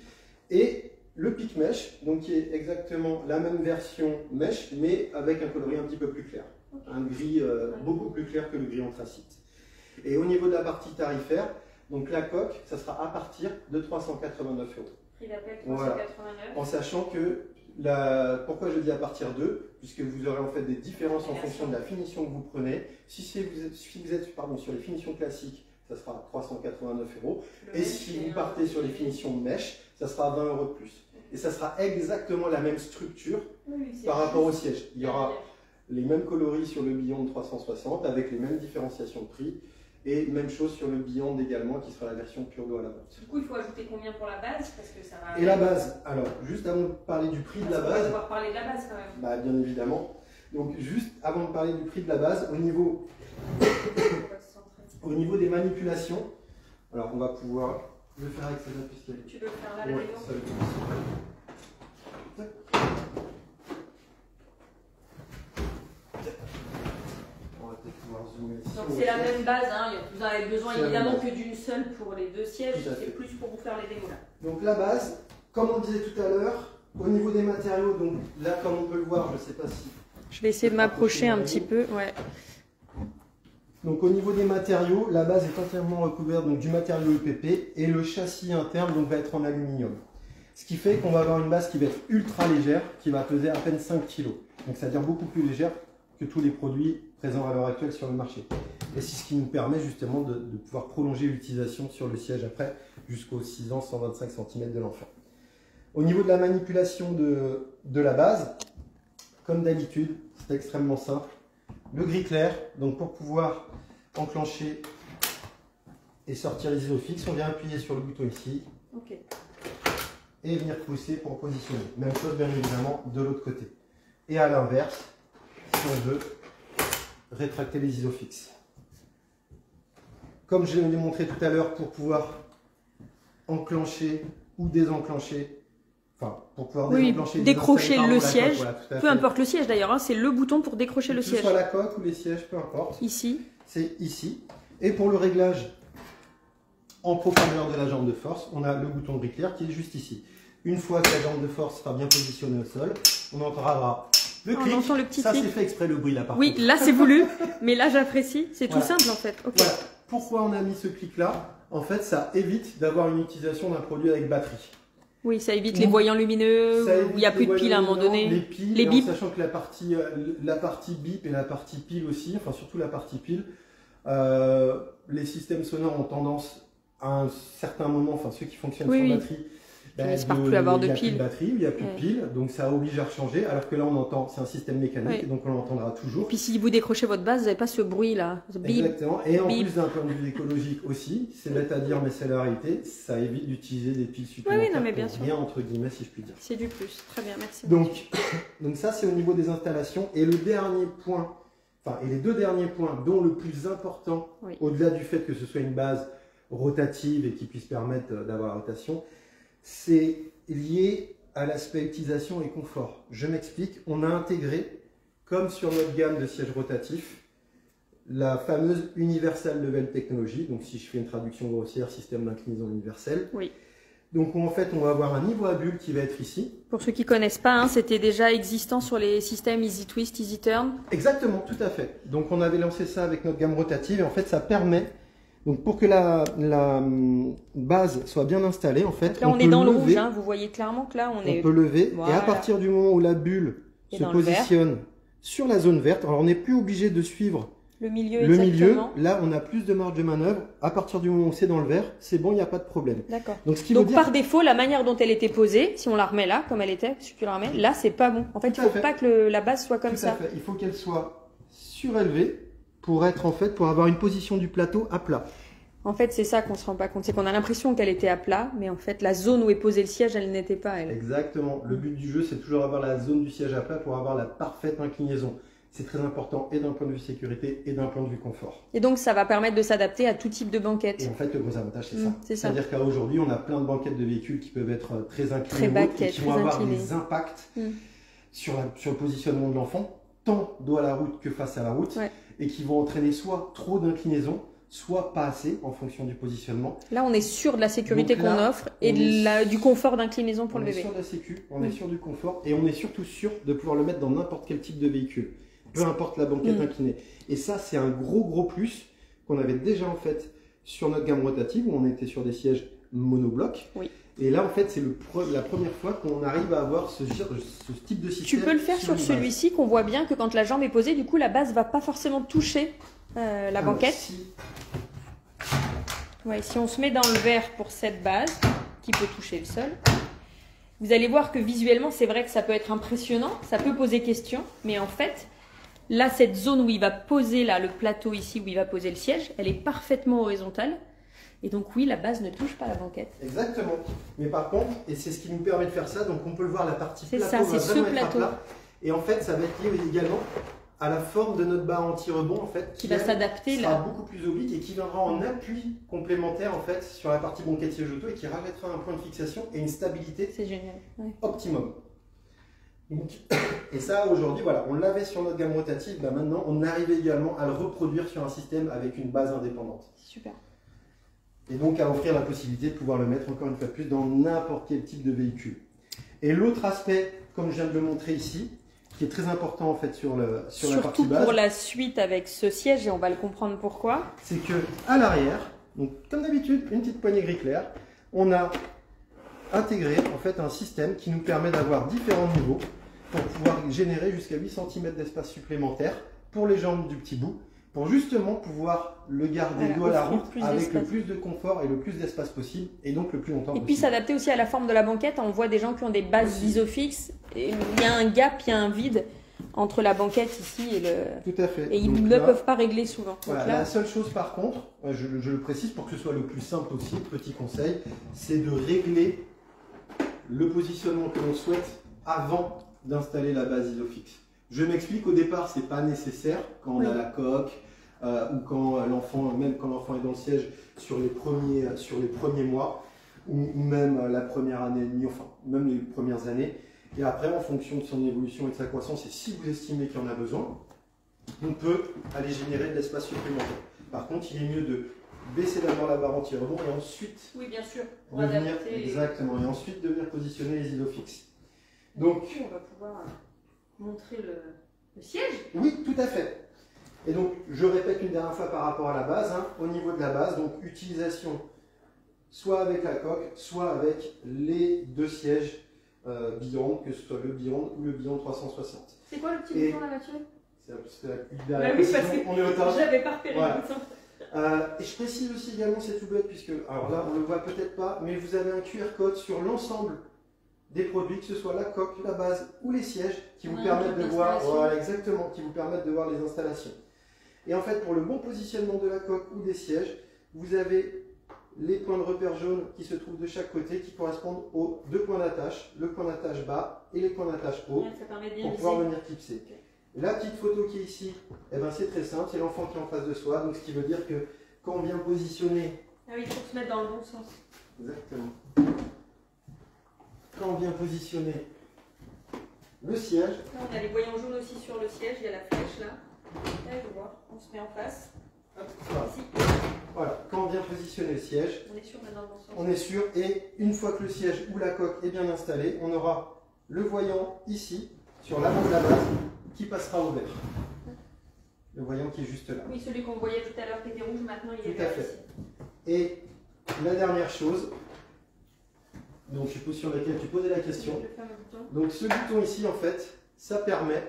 et le peak mesh, donc qui est exactement la même version mesh, mais avec un coloris un petit peu plus clair. Un gris beaucoup plus clair que le gris anthracite. Et au niveau de la partie tarifaire, donc la coque, ça sera à partir de 389 €. Prix d'appel 389. Voilà. En sachant que, pourquoi je dis à partir de, puisque vous aurez en fait des différences en fonction de la finition que vous prenez. Si vous êtes sur les finitions classiques, ça sera 389 €. Et si vous partez sur les finitions mesh, ça sera 20 € de plus. Et ça sera exactement la même structure par rapport au siège. Il y aura les mêmes coloris sur le Beyond 360 avec les mêmes différenciations de prix. Et même chose sur le Beyond également, qui sera la version pure d'eau à la vente. Du coup, il faut ajouter combien pour la base parce que ça va... Et la base, alors, juste avant de parler du prix de la On va base, devoir parler de la base quand même. bah, bien évidemment. Donc, juste avant de parler du prix de la base, au niveau des manipulations, alors on va pouvoir le faire avec cette puisqu'elle Tu veux le faire là, la Ouais, vidéo ça va être on va peut-être pouvoir zoomer ici. Donc c'est la même base, hein. Vous avez besoin C'est la évidemment même que d'une seule pour les deux sièges, Tout à fait. c'est plus pour vous faire les démos là. Donc la base, comme on disait tout à l'heure, au niveau des matériaux, donc là comme on peut le voir, je ne sais pas si... Je vais essayer de m'approcher un petit peu. Ouais. Donc au niveau des matériaux, la base est entièrement recouverte donc, du matériau EPP et le châssis interne donc, va être en aluminium. Ce qui fait qu'on va avoir une base qui va être ultra légère, qui va peser à peine 5 kg. Donc c'est-à-dire beaucoup plus légère que tous les produits présents à l'heure actuelle sur le marché. Et c'est ce qui nous permet justement de pouvoir prolonger l'utilisation sur le siège après jusqu'aux 6 ans, 125 cm de l'enfant. Au niveau de la manipulation de la base, comme d'habitude, c'est extrêmement simple. Le gris clair, donc pour pouvoir enclencher et sortir les isofixes, on vient appuyer sur le bouton ici. Ok. Et venir pousser pour positionner. Même chose bien évidemment de l'autre côté. Et à l'inverse, si on veut rétracter les isofixes. Comme je l'ai montré tout à l'heure, pour pouvoir enclencher ou désenclencher, enfin pour pouvoir désenclencher, décrocher le siège, voilà, peu importe le siège d'ailleurs, hein, c'est le bouton pour décrocher le siège. Que ce soit la coque ou les sièges, peu importe. Ici. C'est ici. Et pour le réglage en profondeur de la jambe de force, on a le bouton gris clair qui est juste ici. Une fois que la jambe de force sera bien positionnée au sol, on entendra le clic. On entend le petit ça, clic. c'est fait exprès le bruit là par Oui, contre. là c'est voulu, mais là j'apprécie. C'est Voilà. tout simple en fait. Ok. Voilà. Pourquoi on a mis ce clic là? En fait, ça évite d'avoir une utilisation d'un produit avec batterie. Oui, ça évite les voyants lumineux, où il n'y a plus de piles à un moment donné. Les piles, les bips. en sachant que la partie bip et la partie pile aussi, enfin surtout la partie pile, les systèmes sonores ont tendance à un certain moment, enfin ceux qui fonctionnent sans batterie, finissent par plus avoir de piles. Il n'y a plus de batterie, il n'y a plus de piles, donc ça oblige à recharger, alors que là on entend, c'est un système mécanique, donc on l'entendra toujours. Et puis si vous décrochez votre base, vous n'avez pas ce bruit là. Exactement, et en plus d'un point de vue écologique aussi, c'est bête à dire mais c'est la réalité, ça évite d'utiliser des piles supplémentaires pour rien entre guillemets si je puis dire. C'est du plus, très bien, merci. Donc ça c'est au niveau des installations, et le dernier point, enfin et les deux derniers points dont le plus important, au-delà du fait que ce soit une base rotative et qui puisse permettre d'avoir la rotation, c'est lié à l'aspect utilisation et confort. Je m'explique, on a intégré, comme sur notre gamme de sièges rotatifs, la fameuse Universal Level Technology, donc si je fais une traduction grossière, système d'inclinaison universel. Oui. Donc en fait, on va avoir un niveau à bulle qui va être ici. Pour ceux qui ne connaissent pas, hein, c'était déjà existant sur les systèmes Easy Twist, Easy Turn. Exactement, tout à fait. Donc on avait lancé ça avec notre gamme rotative, et en fait ça permet, donc pour que la base soit bien installée, en fait, là on est dans le rouge, hein, vous voyez clairement que là on peut lever, et à partir du moment où la bulle se positionne sur la zone verte, alors on n'est plus obligé de suivre le milieu, là on a plus de marge de manœuvre. À partir du moment où c'est dans le vert, c'est bon, il n'y a pas de problème. D'accord. Donc par défaut, la manière dont elle était posée, si on la remet là, comme elle était, si tu la remets, là c'est pas bon. En fait, il ne faut pas que la base soit comme ça. Il faut qu'elle soit surélevée pour avoir une position du plateau à plat. En fait, c'est ça qu'on se rend pas compte, c'est qu'on a l'impression qu'elle était à plat, mais en fait, la zone où est posé le siège, elle n'était pas elle. Exactement. Le but du jeu, c'est toujours avoir la zone du siège à plat pour avoir la parfaite inclinaison. C'est très important, et d'un point de vue sécurité et d'un point de vue confort. Et donc, ça va permettre de s'adapter à tout type de banquette. Et en fait, le gros avantage, c'est ça. C'est-à-dire qu'aujourd'hui, on a plein de banquettes de véhicules qui peuvent être très inclinées et qui vont avoir des impacts sur le positionnement de l'enfant, tant dos à la route que face à la route, et qui vont entraîner soit trop d'inclinaison, soit pas assez en fonction du positionnement. Là, on est sûr de la sécurité qu'on offre et du confort d'inclinaison pour le bébé. On est sûr de la sécu, on est sûr du confort, et on est surtout sûr de pouvoir le mettre dans n'importe quel type de véhicule, peu importe la banquette inclinée. Et ça, c'est un gros plus qu'on avait déjà en fait sur notre gamme rotative, où on était sur des sièges monoblocs. Et là, en fait, c'est la première fois qu'on arrive à avoir ce type de système. Tu peux le faire sur celui-ci, qu'on voit bien que quand la jambe est posée, du coup, la base ne va pas forcément toucher la banquette. Si on se met dans le vert pour cette base, qui peut toucher le sol, vous allez voir que visuellement, c'est vrai que ça peut être impressionnant, ça peut poser question, mais en fait, là, cette zone où il va poser, là, le plateau ici, où il va poser le siège, elle est parfaitement horizontale. Et donc oui, la base ne touche pas la banquette. Exactement. Mais par contre, et c'est ce qui nous permet de faire ça, donc on peut le voir, la partie plateau va vraiment être à plat. Et en fait, ça va être lié également à la forme de notre barre anti-rebond, en fait, qui va s'adapter là, beaucoup plus oblique et qui viendra en appui complémentaire en fait sur la partie banquette siège auto, et qui rajoutera un point de fixation et une stabilité optimum. Donc, et ça aujourd'hui, voilà, on l'avait sur notre gamme rotative, maintenant on arrive également à le reproduire sur un système avec une base indépendante. Super. Et donc à offrir la possibilité de pouvoir le mettre encore une fois de plus dans n'importe quel type de véhicule. Et l'autre aspect, comme je viens de le montrer ici, qui est très important en fait sur la partie base. Surtout pour la suite avec ce siège, et on va le comprendre pourquoi. C'est que à l'arrière, donc comme d'habitude, une petite poignée gris clair, on a intégré en fait un système qui nous permet d'avoir différents niveaux pour pouvoir générer jusqu'à 8 cm d'espace supplémentaire pour les jambes du petit bout, pour justement pouvoir le garder dos à la route avec le plus de confort et le plus d'espace possible, et donc le plus longtemps possible. Et puis s'adapter aussi à la forme de la banquette. On voit des gens qui ont des bases isofixes, il y a un gap, il y a un vide. entre la banquette ici et le... Tout à fait. Et ils Donc ne là, peuvent pas régler souvent. Voilà, Donc là, la seule chose par contre, je le précise pour que ce soit le plus simple aussi, petit conseil, c'est de régler le positionnement que l'on souhaite avant d'installer la base Isofix. Je m'explique, au départ, c'est pas nécessaire quand on Oui. a la coque ou quand l'enfant, même quand l'enfant est dans le siège sur les premiers mois ou même la première année et demie, enfin même les premières années. Et après, en fonction de son évolution et de sa croissance, et si vous estimez qu'il y en a besoin, on peut aller générer de l'espace supplémentaire. Par contre, il est mieux de baisser d'abord la barre anti-rebond et ensuite oui, bien sûr. Pour de venir, adapter. exactement, et ensuite de venir positionner les Isofix. Donc, Du coup, on va pouvoir montrer le siège. oui, tout à fait. Et donc, je répète une dernière fois par rapport à la base, hein, au niveau de la base, donc utilisation soit avec la coque, soit avec les deux sièges Beyond, que ce soit le Beyond ou le Beyond 360. C'est quoi le petit Et- bouton là, Mathieu? C'est la Bah oui, parce que on est au top. je l'avais pas repéré. Voilà. le bouton. Et je précise aussi également, c'est tout bête, puisque, alors là, on ne le voit peut-être pas, mais vous avez un QR code sur l'ensemble des produits, que ce soit la coque, la base ou les sièges, qui vous On a un permettent kit de voir, d'installation. voilà, exactement, qui vous permettent de voir les installations. Et en fait, pour le bon positionnement de la coque ou des sièges, vous avez les points de repère jaunes qui se trouvent de chaque côté, qui correspondent aux deux points d'attache, le point d'attache bas et les points d'attache haut, Ouais, ça permet de bien pour viser. pouvoir venir clipser. Ok. La petite photo qui est ici, eh ben, c'est très simple, c'est l'enfant qui est en face de soi, donc ce qui veut dire que quand on vient positionner, Ah oui, il faut se mettre dans le bon sens. exactement, quand on vient positionner le siège, Là, on a les voyants jaunes aussi sur le siège, il y a la flèche là. Là, je vois, on se met en face. hop, voilà. Ici, Voilà, quand on vient positionner le siège, on est sûr d'être dans le bon sens. on est sûr, et une fois que le siège ou la coque est bien installé, on aura le voyant ici, sur l'avant de la base, qui passera au vert. Le voyant qui est juste là. Oui, celui qu'on voyait tout à l'heure qui était rouge, maintenant il est Tout à vert fait. ici. Et la dernière chose, donc je suppose sur laquelle tu posais la question, Le fameux bouton. donc ce bouton ici en fait, ça permet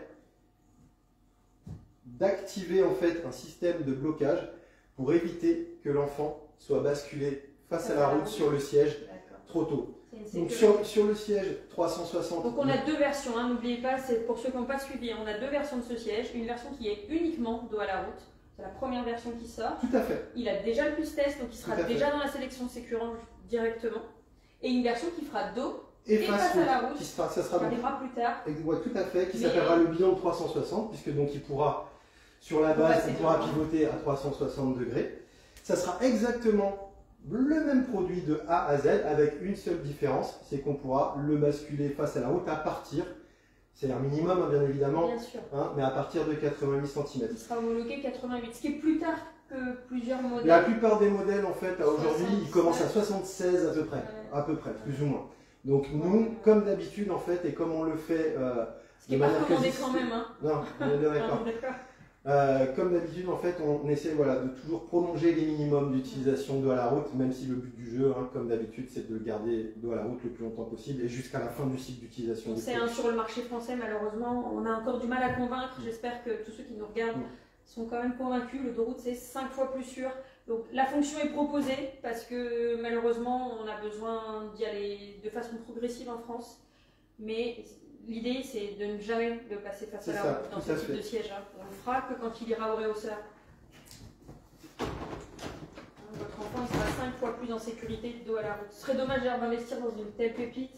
d'activer en fait un système de blocage pour éviter que l'enfant soit basculé face à la route sur le siège D'accord. trop tôt. C'est une Donc sécurité. sur le siège 360, Donc on a deux versions, hein, n'oubliez pas, c'est pour ceux qui n'ont pas suivi, on a deux versions de ce siège. Une version qui est uniquement dos à la route, c'est la première version qui sort. tout à fait, Il a déjà le plus test, donc il sera Tout à fait. déjà dans la sélection Sécurange directement. Et une version qui fera dos, et Et face à la route, qui sera, ça qui sera donc, arrivera plus tard. ouais, tout à fait, qui Mais- s'appellera le bilan 360, puisque donc il pourra, sur la On base, passer on pourra devant. pivoter à 360 degrés. Ça sera exactement le même produit de A à Z, avec une seule différence, c'est qu'on pourra le basculer face à la route à partir, c'est un minimum hein, bien évidemment, Bien sûr. hein, mais à partir de 88 cm. Il sera homologué 88, ce qui est plus tard que plusieurs modèles. La plupart des modèles, en fait, aujourd'hui, ils 76. commencent à 76 à peu près, plus ou moins. Donc nous, comme d'habitude, en fait, et comme on le fait Ce qui n'est de pas manière recommandé quasi- quand même. Hein. Non, on est bien Ah, d'accord. d'accord. Comme d'habitude, en fait, on essaie voilà, de toujours prolonger les minimums d'utilisation dos à la route, même si le but du jeu, hein, comme d'habitude, c'est de le garder dos à la route le plus longtemps possible et jusqu'à la fin du cycle d'utilisation. On du sait, produit. hein, sur le marché français, malheureusement, on a encore du mal à convaincre. J'espère que tous ceux qui nous regardent sont quand même convaincus. Le dos route, c'est 5 fois plus sûr. Donc la fonction est proposée parce que malheureusement, on a besoin d'y aller de façon progressive en France. Mais l'idée, c'est de ne jamais le passer face à C'est la ça, route dans tout ce à type fait. de siège. Hein. On le fera que quand il ira au réhausseur. Votre enfant il sera 5 fois plus en sécurité dos à la route. Ce serait dommage d'ailleurs d'investir dans une telle pépite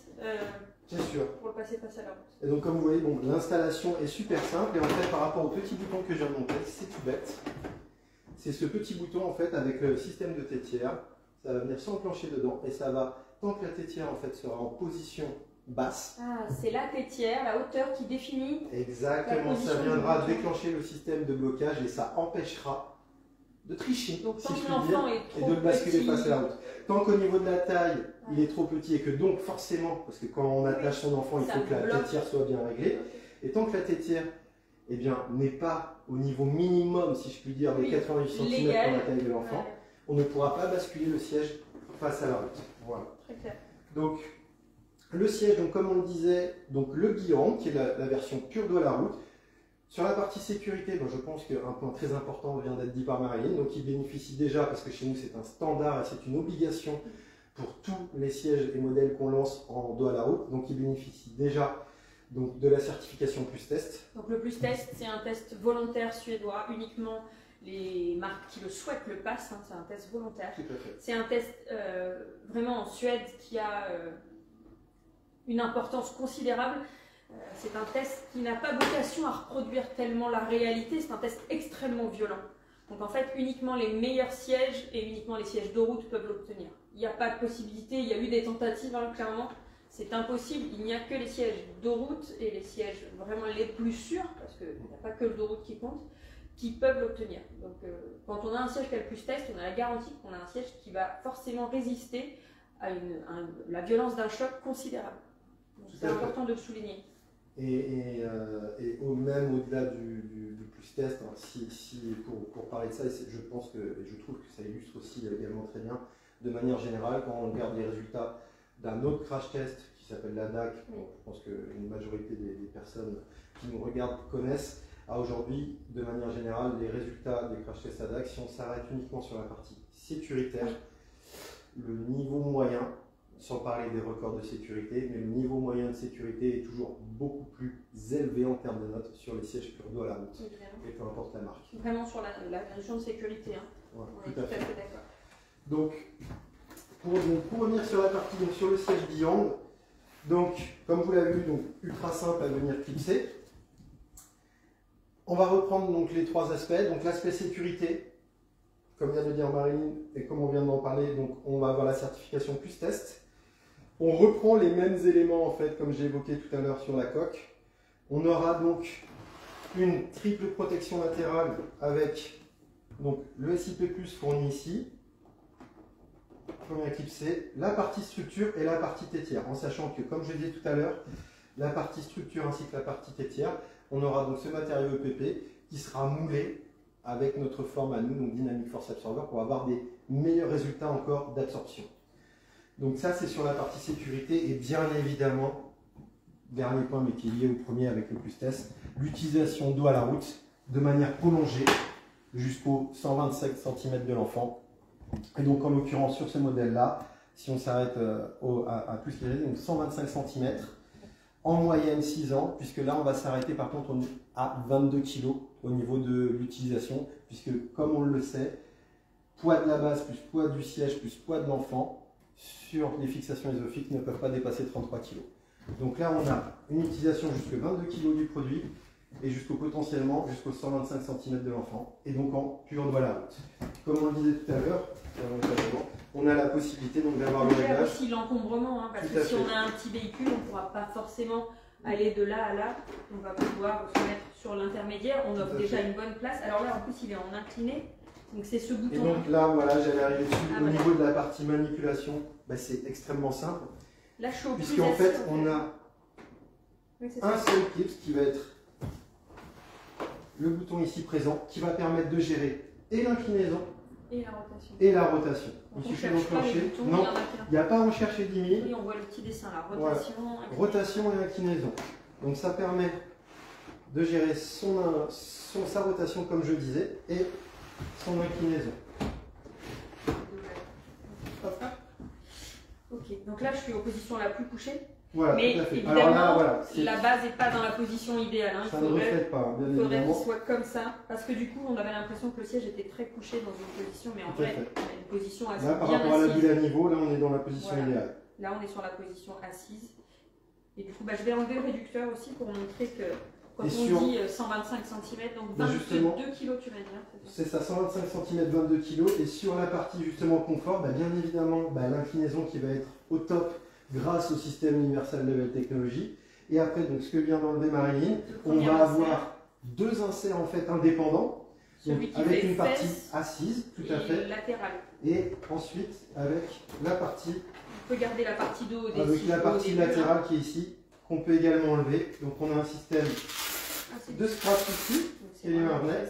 C'est sûr. pour le passer face à la route. Et donc, comme vous voyez, bon, l'installation est super simple. Et en fait, par rapport au petit bouton que je viens de montrer, c'est tout bête. C'est ce petit bouton, en fait, avec le système de tétière. Ça va venir s'enclencher dedans. Et ça va, tant que la tétière, en fait, sera en position basse, Ah, c'est la tétière, la hauteur qui définit. exactement, La ça position viendra du bouton. déclencher le système de blocage et ça empêchera de tricher, Donc si tant je que puis dire, l'enfant est et trop de le basculer petit, face à la route. Tant qu'au niveau de la taille, il est trop petit et que donc forcément, parce que quand on attache son enfant, il Ça faut que la bloque. tétière soit bien réglée, et tant que la tétière eh bien, n'est pas au niveau minimum, si je puis dire, des Oui, 88 cm légal. pour la taille de l'enfant, Ouais, on ne pourra pas basculer le siège face à la route. Voilà. très clair. Donc, le siège, donc, comme on le disait, donc, le Beyond, qui est la version pure de la route. Sur la partie sécurité, je pense qu'un point très important vient d'être dit par Marilyn, donc il bénéficie déjà, parce que chez nous c'est un standard et c'est une obligation pour tous les sièges et modèles qu'on lance en dos à la route, donc il bénéficie déjà donc de la certification Plus Test. Donc le Plus Test, c'est un test volontaire suédois, uniquement les marques qui le souhaitent le passent, hein, c'est un test volontaire. Tout à fait. C'est un test vraiment en Suède qui a une importance considérable. C'est un test qui n'a pas vocation à reproduire tellement la réalité, c'est un test extrêmement violent. Donc en fait, uniquement les meilleurs sièges et uniquement les sièges de route peuvent l'obtenir. Il n'y a pas de possibilité, il y a eu des tentatives, hein, clairement, c'est impossible. Il n'y a que les sièges de route et les sièges vraiment les plus sûrs, parce qu'il n'y a pas que le de route qui compte, qui peuvent l'obtenir. Donc quand on a un siège qui a le Plus Test, on a la garantie qu'on a un siège qui va forcément résister à la violence d'un choc considérable. C'est important de le souligner. Et même au-delà du Plus Test, hein, pour parler de ça, je pense que, et je trouve que ça illustre aussi également très bien, de manière générale, quand on regarde les résultats d'un autre crash test qui s'appelle la DAC, bon, je pense qu'une majorité des personnes qui nous regardent connaissent, à aujourd'hui, de manière générale, les résultats des crash tests à DAC, si on s'arrête uniquement sur la partie sécuritaire, le niveau moyen, sans parler des records de sécurité, mais le niveau moyen de sécurité est toujours beaucoup plus élevé en termes de notes sur les sièges pur dos à la route, et peu importe la marque. Vraiment sur la notion de sécurité, hein. Ouais, on est tout à fait d'accord. Donc, pour revenir sur la partie, donc sur le siège Beyond, donc, comme vous l'avez vu, donc, ultra simple à venir clipser. On va reprendre donc les trois aspects. Donc l'aspect sécurité, comme vient de dire Marilyn et comme on vient d'en parler, donc on va avoir la certification Plus Test. On reprend les mêmes éléments en fait, comme j'ai évoqué tout à l'heure sur la coque. On aura donc une triple protection latérale avec donc, le SIP+ fourni ici, comme éclipsé, la partie structure et la partie tétière, en sachant que, comme je l'ai dit tout à l'heure, la partie structure ainsi que la partie tétière, on aura donc ce matériau EPP qui sera moulé avec notre forme à nous, donc Dynamic Force Absorber, pour avoir des meilleurs résultats encore d'absorption. Donc ça, c'est sur la partie sécurité et bien évidemment, dernier point mais qui est lié au premier avec le Plus Test, l'utilisation dos à la route de manière prolongée jusqu'aux 125 cm de l'enfant. Et donc en l'occurrence sur ce modèle-là, si on s'arrête à tout ce qui est donc 125 cm, en moyenne 6 ans, puisque là on va s'arrêter par contre à 22 kg au niveau de l'utilisation, puisque comme on le sait, poids de la base plus poids du siège plus poids de l'enfant sur les fixations isofixes ne peuvent pas dépasser 33 kg. Donc là on a une utilisation jusqu'à 22 kg du produit et potentiellement jusqu'aux 125 cm de l'enfant, et donc en pur dos à la route. Comme on le disait tout à l'heure, on a la possibilité donc d'avoir le réglage. Aussi l'encombrement, hein, parce que si on a un petit véhicule, on ne pourra pas forcément aller de là à là. On va pouvoir se mettre sur l'intermédiaire. On offre déjà une bonne place. Alors là, en plus, il est en incliné. Donc c'est ce bouton. Et donc là, voilà, j'allais arriver dessus. Au niveau de la partie manipulation, bah, c'est extrêmement simple. Là, je suis au plus puisqu'en fait, on a un seul clip qui va être le bouton ici présent, qui va permettre de gérer et l'inclinaison et la rotation. Il suffit d'enclencher. Non, il n'y a pas à en chercher 10 000. Oui, on voit le petit dessin là. Rotation, voilà. Rotation et inclinaison. Donc ça permet de gérer sa rotation comme je disais et son inclinaison. Hop. Ok, donc là je suis en position la plus couchée. Voilà, mais tout à fait. Évidemment, alors là, voilà, la base n'est pas dans la position idéale. Hein. Ça ne reflète pas, bien évidemment. Il faudrait qu'il soit comme ça, parce que du coup, on avait l'impression que le siège était très couché dans une position, mais en vrai, on a une position assise. Là, par rapport à la bulle à niveau, là, on est dans la position idéale. Là, on est sur la position assise. Et du coup, je vais enlever le réducteur aussi pour montrer que quand on dit 125 cm, donc 22 kg, tu vas dire. C'est ça, 125 cm, 22 kg. Et sur la partie justement confort, bien évidemment, l'inclinaison qui va être au top grâce au système Universal Level Technology. Et après, donc, ce que vient d'enlever Marilyn, on va avoir deux inserts en fait indépendants, donc, avec une partie assise, tout à fait, latérale. Et ensuite avec la partie. On peut garder la partie dos des avec la partie latérale qui est ici, qu'on peut également enlever. Donc on a un système de strap ici, et les harnais,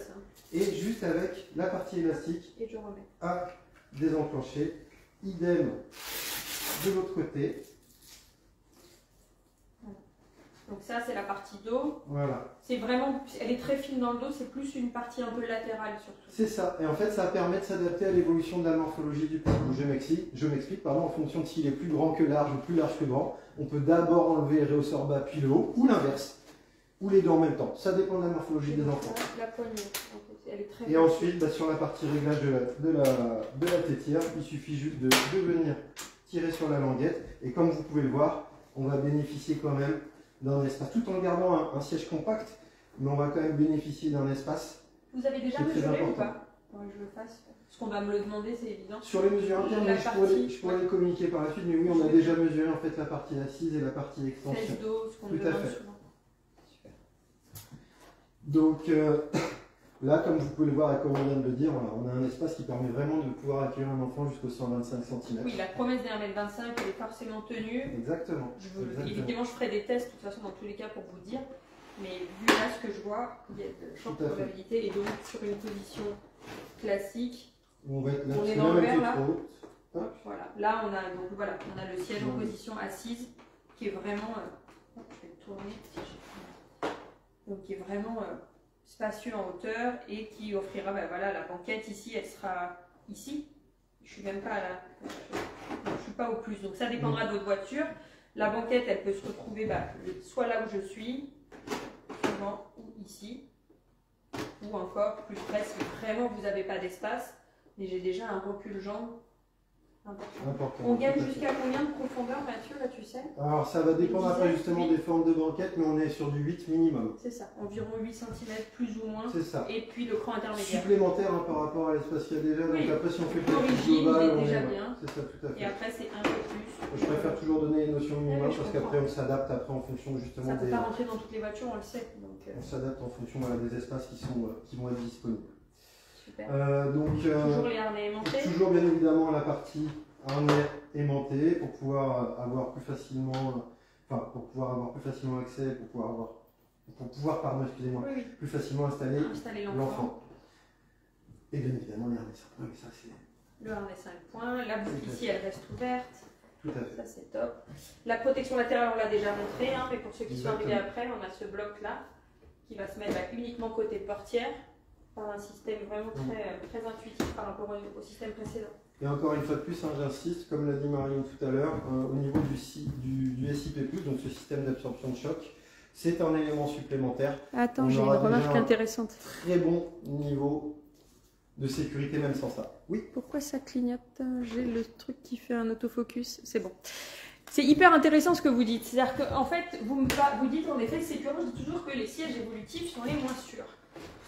et juste avec la partie élastique et je remets. À désenclencher. Idem de l'autre côté. Donc ça, c'est la partie dos. Voilà. C'est vraiment, elle est très fine dans le dos, c'est plus une partie un peu latérale surtout. C'est ça. Et en fait, ça permet de s'adapter à l'évolution de la morphologie du pouce. Je m'explique, pardon, en fonction de s'il est plus grand que large ou plus large que grand. On peut d'abord enlever le réhausseur bas puis le haut, ou l'inverse, ou les deux en même temps. Ça dépend de la morphologie des enfants. La poignée, en fait, elle est très Et ensuite, bah, sur la partie réglage de la tétière, il suffit juste de venir tirer sur la languette. Et comme vous pouvez le voir, on va bénéficier quand même d'un espace, tout en gardant un siège compact, mais on va quand même bénéficier d'un espace. Vous avez déjà C'est très mesuré ou important. pas? Faudrait que je le fasse. Parce qu'on va me le demander, c'est évident. Sur les mesures internes, La je pourrais les communiquer par la suite, mais oui, on a déjà mesuré en fait la partie assise et la partie extension. Fesse dos, ce qu'on Tout à demande fait. souvent. Super. Donc là, comme vous pouvez le voir et comme on vient de le dire, voilà, on a un espace qui permet vraiment de pouvoir accueillir un enfant jusqu'aux 125 cm. Oui, la promesse des 1m25, elle est forcément tenue. Exactement. Évidemment, je ferai des tests, de toute façon, dans tous les cas, pour vous dire. Mais vu là ce que je vois, il y a de fortes Tout à fait. probabilités. Et donc, sur une position classique, On va être là, On est parce que dans même le elle vert, fait là. trop haute. Hop. voilà. Là, on a, donc, voilà, on a le siège en Ouais. position assise, qui est vraiment... je vais le tourner, si j'ai- donc, qui est vraiment spacieux en hauteur et qui offrira, bah, voilà, la banquette ici, elle sera ici. Je suis même pas à la... Je suis pas au plus. Donc, ça dépendra de votre voiture. La banquette, elle peut se retrouver soit là où je suis, souvent, ou ici, ou encore plus près si vraiment vous n'avez pas d'espace. Mais j'ai déjà un recul jambe important. Important. On gagne Tout à fait. jusqu'à combien de profondeur, Mathieu, là, tu sais? Alors ça va dépendre Une après dizaine, justement oui. des formes de banquette, mais on est sur du 8 minimum. C'est ça, environ 8 cm plus ou moins. C'est ça. Et puis le cran intermédiaire. Supplémentaire hein, par rapport à l'espace qu'il y a déjà. Oui. Donc après si on fait le L'origine, calcul global, il est on déjà voilà. bien. C'est ça, tout à Et fait. après, c'est un peu plus. Je préfère toujours donner les notions minimum Oui, je parce comprends. qu'après on s'adapte après en fonction justement Ça ne peut des. pas rentrer dans toutes les voitures, on le sait. Donc, On s'adapte en fonction voilà, des espaces qui vont être disponibles. super. Donc Toujours les harnais aimantés. toujours bien évidemment la partie harnais aimanté pour pouvoir avoir plus facilement, accès, pour pouvoir pardon, excusez-moi, Oui, oui. plus facilement installer Installer l'enfant. l'enfant. Et bien évidemment les harnais simples, mais ça c'est Le harnais 5 points. La boucle ici, elle reste ouverte. tout à fait. Ça, c'est top. La protection latérale, on l'a déjà montré, hein, mais pour ceux qui sont Exactement. arrivés après, on a ce bloc-là qui va se mettre uniquement côté portière par un système vraiment très intuitif par rapport au système précédent. Et encore une fois de plus, hein, j'insiste, comme l'a dit Marine tout à l'heure, au niveau du SIP+, donc ce système d'absorption de choc, c'est un élément supplémentaire. Attends, On j'ai une aura remarque déjà intéressante. Très bon niveau de sécurité même sans ça. Oui. Pourquoi ça clignote? J'ai le truc qui fait un autofocus. C'est bon. C'est hyper intéressant ce que vous dites. C'est-à-dire qu'en fait, vous dites en effet, c'est que moi je dis toujours que les sièges évolutifs sont les moins sûrs.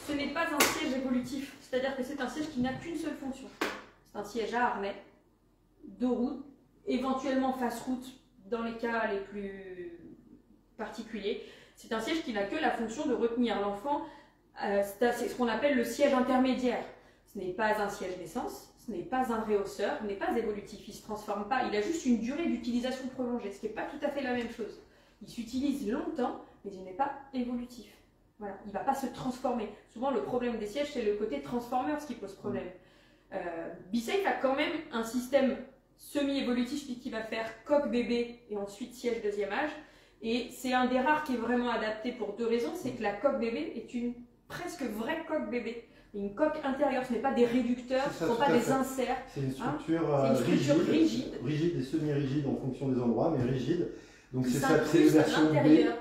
Ce n'est pas un siège évolutif. C'est-à-dire que c'est un siège qui n'a qu'une seule fonction. C'est un siège à harnais, dos route, éventuellement face route dans les cas les plus particuliers. C'est un siège qui n'a que la fonction de retenir l'enfant. C'est ce qu'on appelle le siège intermédiaire. Ce n'est pas un siège naissance, ce n'est pas un réhausseur, il n'est pas évolutif, il ne se transforme pas. Il a juste une durée d'utilisation prolongée, ce qui n'est pas tout à fait la même chose. Il s'utilise longtemps, mais il n'est pas évolutif. Voilà, il ne va pas se transformer. Souvent, le problème des sièges, c'est le côté Transformers qui pose problème. B-Safe a quand même un système semi-évolutif qui va faire coque bébé et ensuite siège deuxième âge. Et c'est un des rares qui est vraiment adapté pour deux raisons. C'est que la coque bébé est une presque vraie coque bébé. Une coque intérieure, ce n'est pas des réducteurs, ce ne sont pas des inserts. C'est une structure, rigide et semi-rigide en fonction des endroits, mais rigide. Donc c'est ça, c'est les versions B,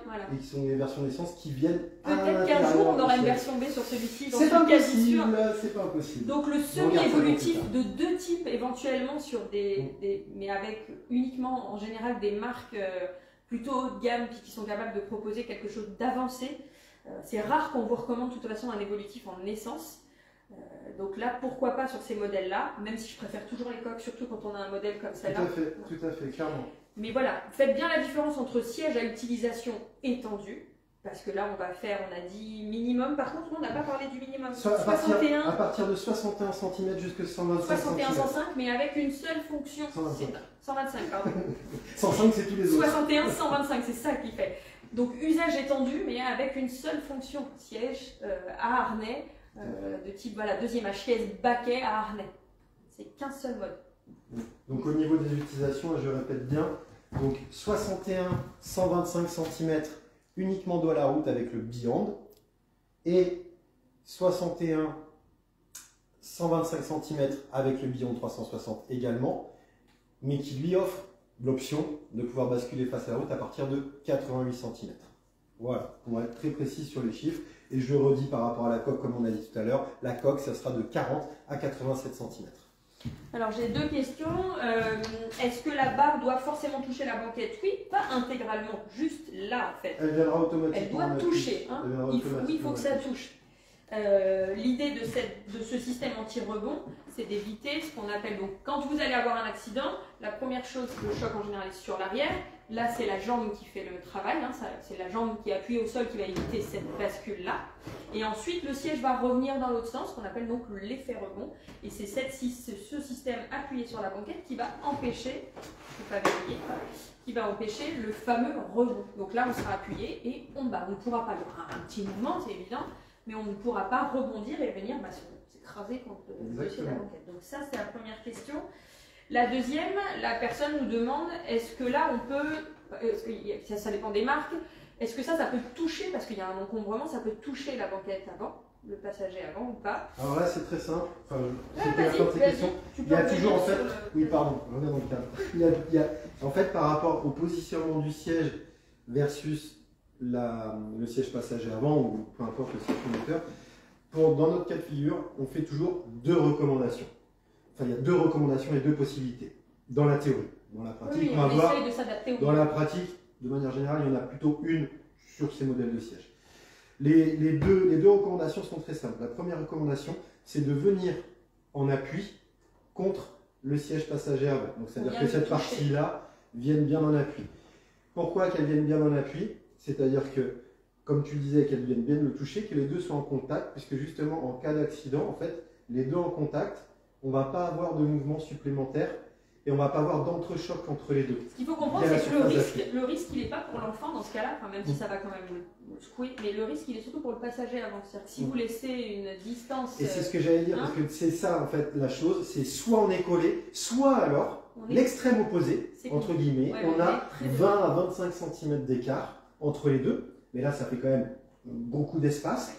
voilà. et qui sont les versions d'essence qui viennent peut-être qu'un jour on aura une version B sur celui-ci. C'est pas possible, c'est pas impossible. Donc le semi-évolutif de deux types éventuellement sur mais avec uniquement en général des marques plutôt haut de gamme qui sont capables de proposer quelque chose d'avancé. C'est rare qu'on vous recommande de toute façon un évolutif en naissance. Donc là, pourquoi pas sur ces modèles-là, même si je préfère toujours les coques, surtout quand on a un modèle comme celle-là. Tout à fait, clairement. Mais voilà, faites bien la différence entre siège à utilisation étendue, parce que là on va faire, on a dit minimum, par contre on n'a pas parlé du minimum. À partir de 61 cm jusqu'à 125 61, cm. 105, mais avec une seule fonction. 125, pardon. 105 c'est tous les autres. 61, 125, c'est ça qui fait. Donc usage étendu, mais avec une seule fonction, siège à harnais, de type voilà, deuxième HKS baquet à harnais. C'est qu'un seul mode. Donc au niveau des utilisations, je répète bien, donc 61, 125 cm uniquement dos à la route avec le Beyond et 61 125 cm avec le Beyond 360 également, mais qui lui offre l'option de pouvoir basculer face à la route à partir de 88 cm. Voilà, on va être très précis sur les chiffres. Et je le redis par rapport à la coque, comme on a dit tout à l'heure, la coque, ça sera de 40 à 87 cm. Alors j'ai deux questions. Est-ce que la barre doit forcément toucher la banquette? Oui, pas intégralement, juste là en fait. Elle viendra automatiquement. Elle doit toucher, hein. Il faut que ça touche. L'idée de ce système anti-rebond, c'est d'éviter ce qu'on appelle, donc quand vous allez avoir un accident, la première chose, le choc en général est sur l'arrière. Là, c'est la jambe qui fait le travail, hein, c'est la jambe qui est appuyée au sol qui va éviter cette bascule-là. Et ensuite, le siège va revenir dans l'autre sens, qu'on appelle donc l'effet rebond. Et c'est ce système appuyé sur la banquette qui va empêcher, je ne peux pas vérifier, qui va empêcher le fameux rebond. Donc là, on sera appuyé et on ne pourra pas, il y aura un petit mouvement, c'est évident, mais on ne pourra pas rebondir et venir s'écraser contre le dessus de la banquette. Donc ça, c'est la première question. La deuxième, la personne nous demande, est-ce que là, on peut, ça dépend des marques, est-ce que ça peut toucher, parce qu'il y a un encombrement, ça peut toucher la banquette avant, le passager avant ou pas? Alors là, c'est très simple. Enfin, il y a toujours en fait, oui, pardon, on est dans le cadre. En fait, par rapport au positionnement du siège versus le siège passager avant, ou peu importe le siège conducteur, dans notre cas de figure, on fait toujours deux recommandations. Enfin, il y a deux recommandations et deux possibilités dans la théorie. Dans la pratique, on essaye de s'adapter. Dans la pratique, de manière générale, il y en a plutôt une sur ces modèles de siège. Les deux recommandations sont très simples. La première recommandation, c'est de venir en appui contre le siège passager avant. Donc, c'est-à-dire que cette partie-là vienne bien en appui. Pourquoi qu'elle vienne bien en appui? C'est-à-dire que, comme tu le disais, qu'elle vienne bien le toucher, que les deux soient en contact, puisque justement, en cas d'accident, en fait, les deux en contact, on ne va pas avoir de mouvement supplémentaire et on ne va pas avoir d'entrechoc entre les deux. Ce qu'il faut comprendre, c'est que le risque, il n'est pas pour l'enfant dans ce cas-là, enfin, même si ça va quand même le secouer, mais le risque, il est surtout pour le passager avant. C'est-à-dire que si vous laissez une distance... Et c'est ce que j'allais dire, parce que c'est ça, en fait, la chose, c'est soit on est collé, soit alors, l'extrême opposé, entre guillemets, on a 20 à 25 cm d'écart entre les deux, mais là, ça fait quand même beaucoup d'espace.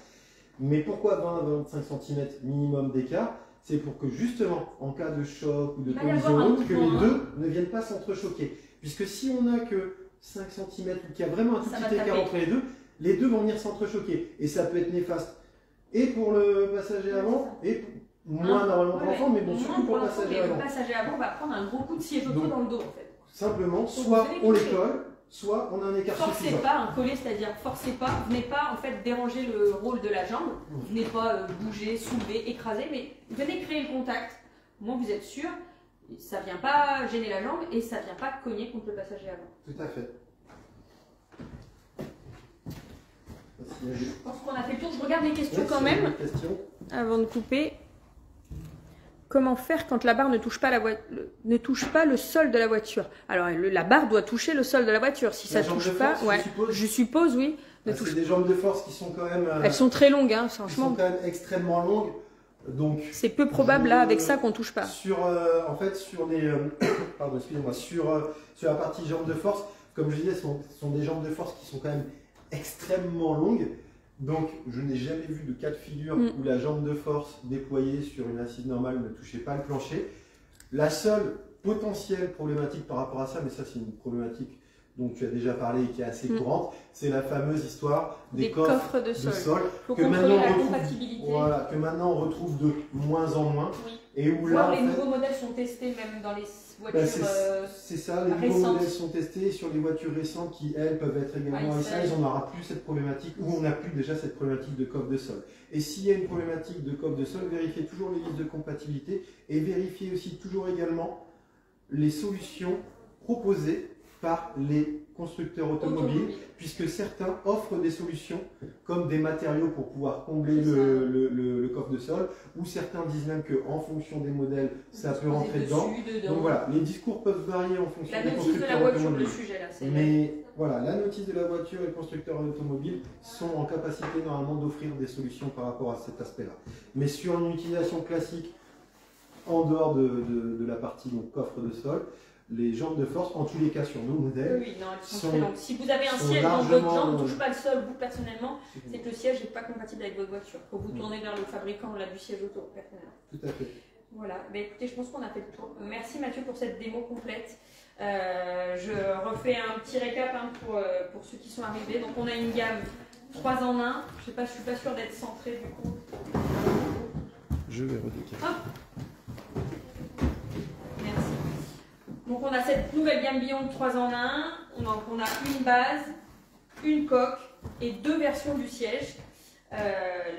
Mais pourquoi 20 à 25 cm minimum d'écart? C'est pour que justement, en cas de choc ou de collision, que les deux ne viennent pas s'entrechoquer. Puisque si on n'a que 5 cm ou qu'il y a vraiment un tout petit écart entre les deux vont venir s'entrechoquer. Et ça peut être néfaste et pour le passager avant, et moins normalement pour l'enfant, mais bon, surtout pour le passager avant. Le passager avant va prendre un gros coup de siège auto dans le dos en fait. Simplement, soit on les colle, soit on a un écart suffisant. Forcez pas, un collet, c'est-à-dire forcez pas, venez pas en fait déranger le rôle de la jambe, venez pas bouger, soulever, écraser, mais venez créer le contact. Au moins vous êtes sûr, ça vient pas gêner la jambe et ça vient pas cogner contre le passager avant. Tout à fait. Je pense qu'on a fait le tour, je regarde les questions quand même, avant de couper. Comment faire quand la barre ne touche pas, le sol de la voiture? Alors, la barre doit toucher le sol de la voiture. Si ça ne touche pas, je suppose, oui. C'est des jambes de force qui sont quand même... Elles sont très longues, hein, franchement. Elles sont quand même extrêmement longues. C'est peu probable, là, avec ça, qu'on ne touche pas. En fait, sur les... pardon, excusez-moi. Sur la partie jambes de force, comme je disais, ce sont des jambes de force qui sont quand même extrêmement longues. Donc, je n'ai jamais vu de cas de figure où la jambe de force déployée sur une assise normale ne touchait pas le plancher. La seule potentielle problématique par rapport à ça, mais ça c'est une problématique dont tu as déjà parlé et qui est assez courante, c'est la fameuse histoire des coffres de sol que maintenant on retrouve de moins en moins. Oui. Et où là, les nouveaux modèles sont testés même dans les voitures c'est ça, les nouveaux modèles sont testés sur les voitures récentes qui, elles, peuvent être également size. On n'aura plus cette problématique, ou on n'a plus déjà cette problématique de coffre de sol. Et s'il y a une problématique de coffre de sol, vérifiez toujours les listes de compatibilité et vérifiez aussi toujours également les solutions proposées par les constructeurs automobiles, puisque certains offrent des solutions comme des matériaux pour pouvoir combler le coffre de sol, ou certains disent même qu'en fonction des modèles, ça peut rentrer dedans. Donc voilà, les discours peuvent varier en fonction des constructeurs automobiles. Mais voilà, la notice de la voiture et le constructeur automobile sont en capacité normalement d'offrir des solutions par rapport à cet aspect-là. Mais sur une utilisation classique, en dehors de la partie donc, coffre de sol, les jambes de force, en tous les cas sur nos modèles. Oui, non, elles sont très longues. Si vous avez un siège dans votre jambe, ne touche pas le sol, vous personnellement, c'est que le siège n'est pas compatible avec votre voiture. Il faut vous tourner vers le fabricant là, du siège auto, personnellement. Tout à fait. Voilà, ben, écoutez, je pense qu'on a fait le tour. Merci Mathieu pour cette démo complète. Je refais un petit récap hein, pour ceux qui sont arrivés. Donc on a une gamme 3 en 1. Je ne suis pas sûre d'être centrée du coup. Je vais redécaler. Merci. Donc on a cette nouvelle gamme Beyond 3 en 1. Donc on a une base, une coque et 2 versions du siège.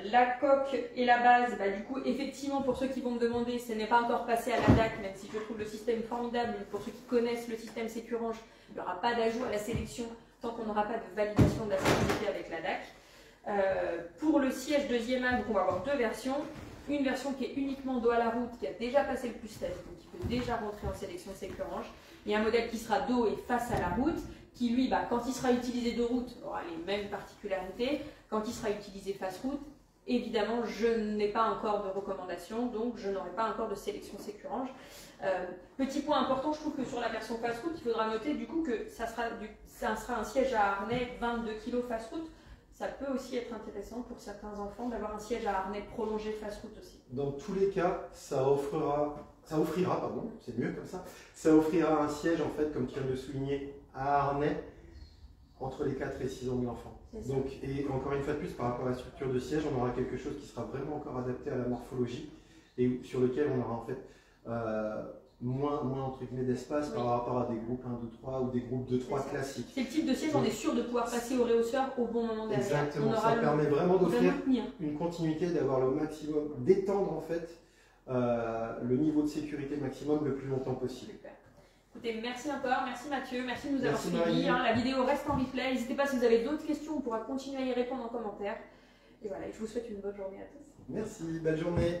La coque et la base, bah, du coup, effectivement, pour ceux qui vont me demander, ce n'est pas encore passé à la DAC, même si je trouve le système formidable. Pour ceux qui connaissent le système Sécurange, il n'y aura pas d'ajout à la sélection tant qu'on n'aura pas de validation de la sécurité avec la DAC. Pour le siège deuxième âge, on va avoir 2 versions. Une version qui est uniquement dos à la route, qui a déjà passé le plus test, donc qui peut déjà rentrer en sélection Sécurange. Il y a un modèle qui sera dos et face à la route, qui lui, bah, quand il sera utilisé de route, aura les mêmes particularités. Quand il sera utilisé face route, évidemment, je n'ai pas encore de recommandation, donc je n'aurai pas encore de sélection Sécurange. Petit point important, je trouve que sur la version face route, il faudra noter du coup que ça sera un siège à harnais 22 kg face route. Ça peut aussi être intéressant pour certains enfants d'avoir un siège à harnais prolongé face route aussi. Dans tous les cas, ça offrira, c'est mieux comme ça offrira un siège en fait, comme tu viens de le souligner, à harnais entre les 4 et 6 ans de l'enfant. Donc, et encore une fois de plus, par rapport à la structure de siège, on aura quelque chose qui sera vraiment encore adapté à la morphologie et sur lequel on aura en fait moins entre guillemets d'espace par rapport à des groupes 1, 2, 3 ou des groupes 2, 3 classiques. C'est le type de siège, on est sûr de pouvoir passer au réhausseur au bon moment derrière. Exactement, ça permet vraiment d'offrir une continuité, d'avoir le maximum, d'étendre en fait le niveau de sécurité maximum le plus longtemps possible. Super. Écoutez, merci encore, merci Mathieu, merci de nous avoir suivis. La vidéo reste en replay. N'hésitez pas si vous avez d'autres questions, on pourra continuer à y répondre en commentaire. Et voilà, je vous souhaite une bonne journée à tous. Merci, belle journée.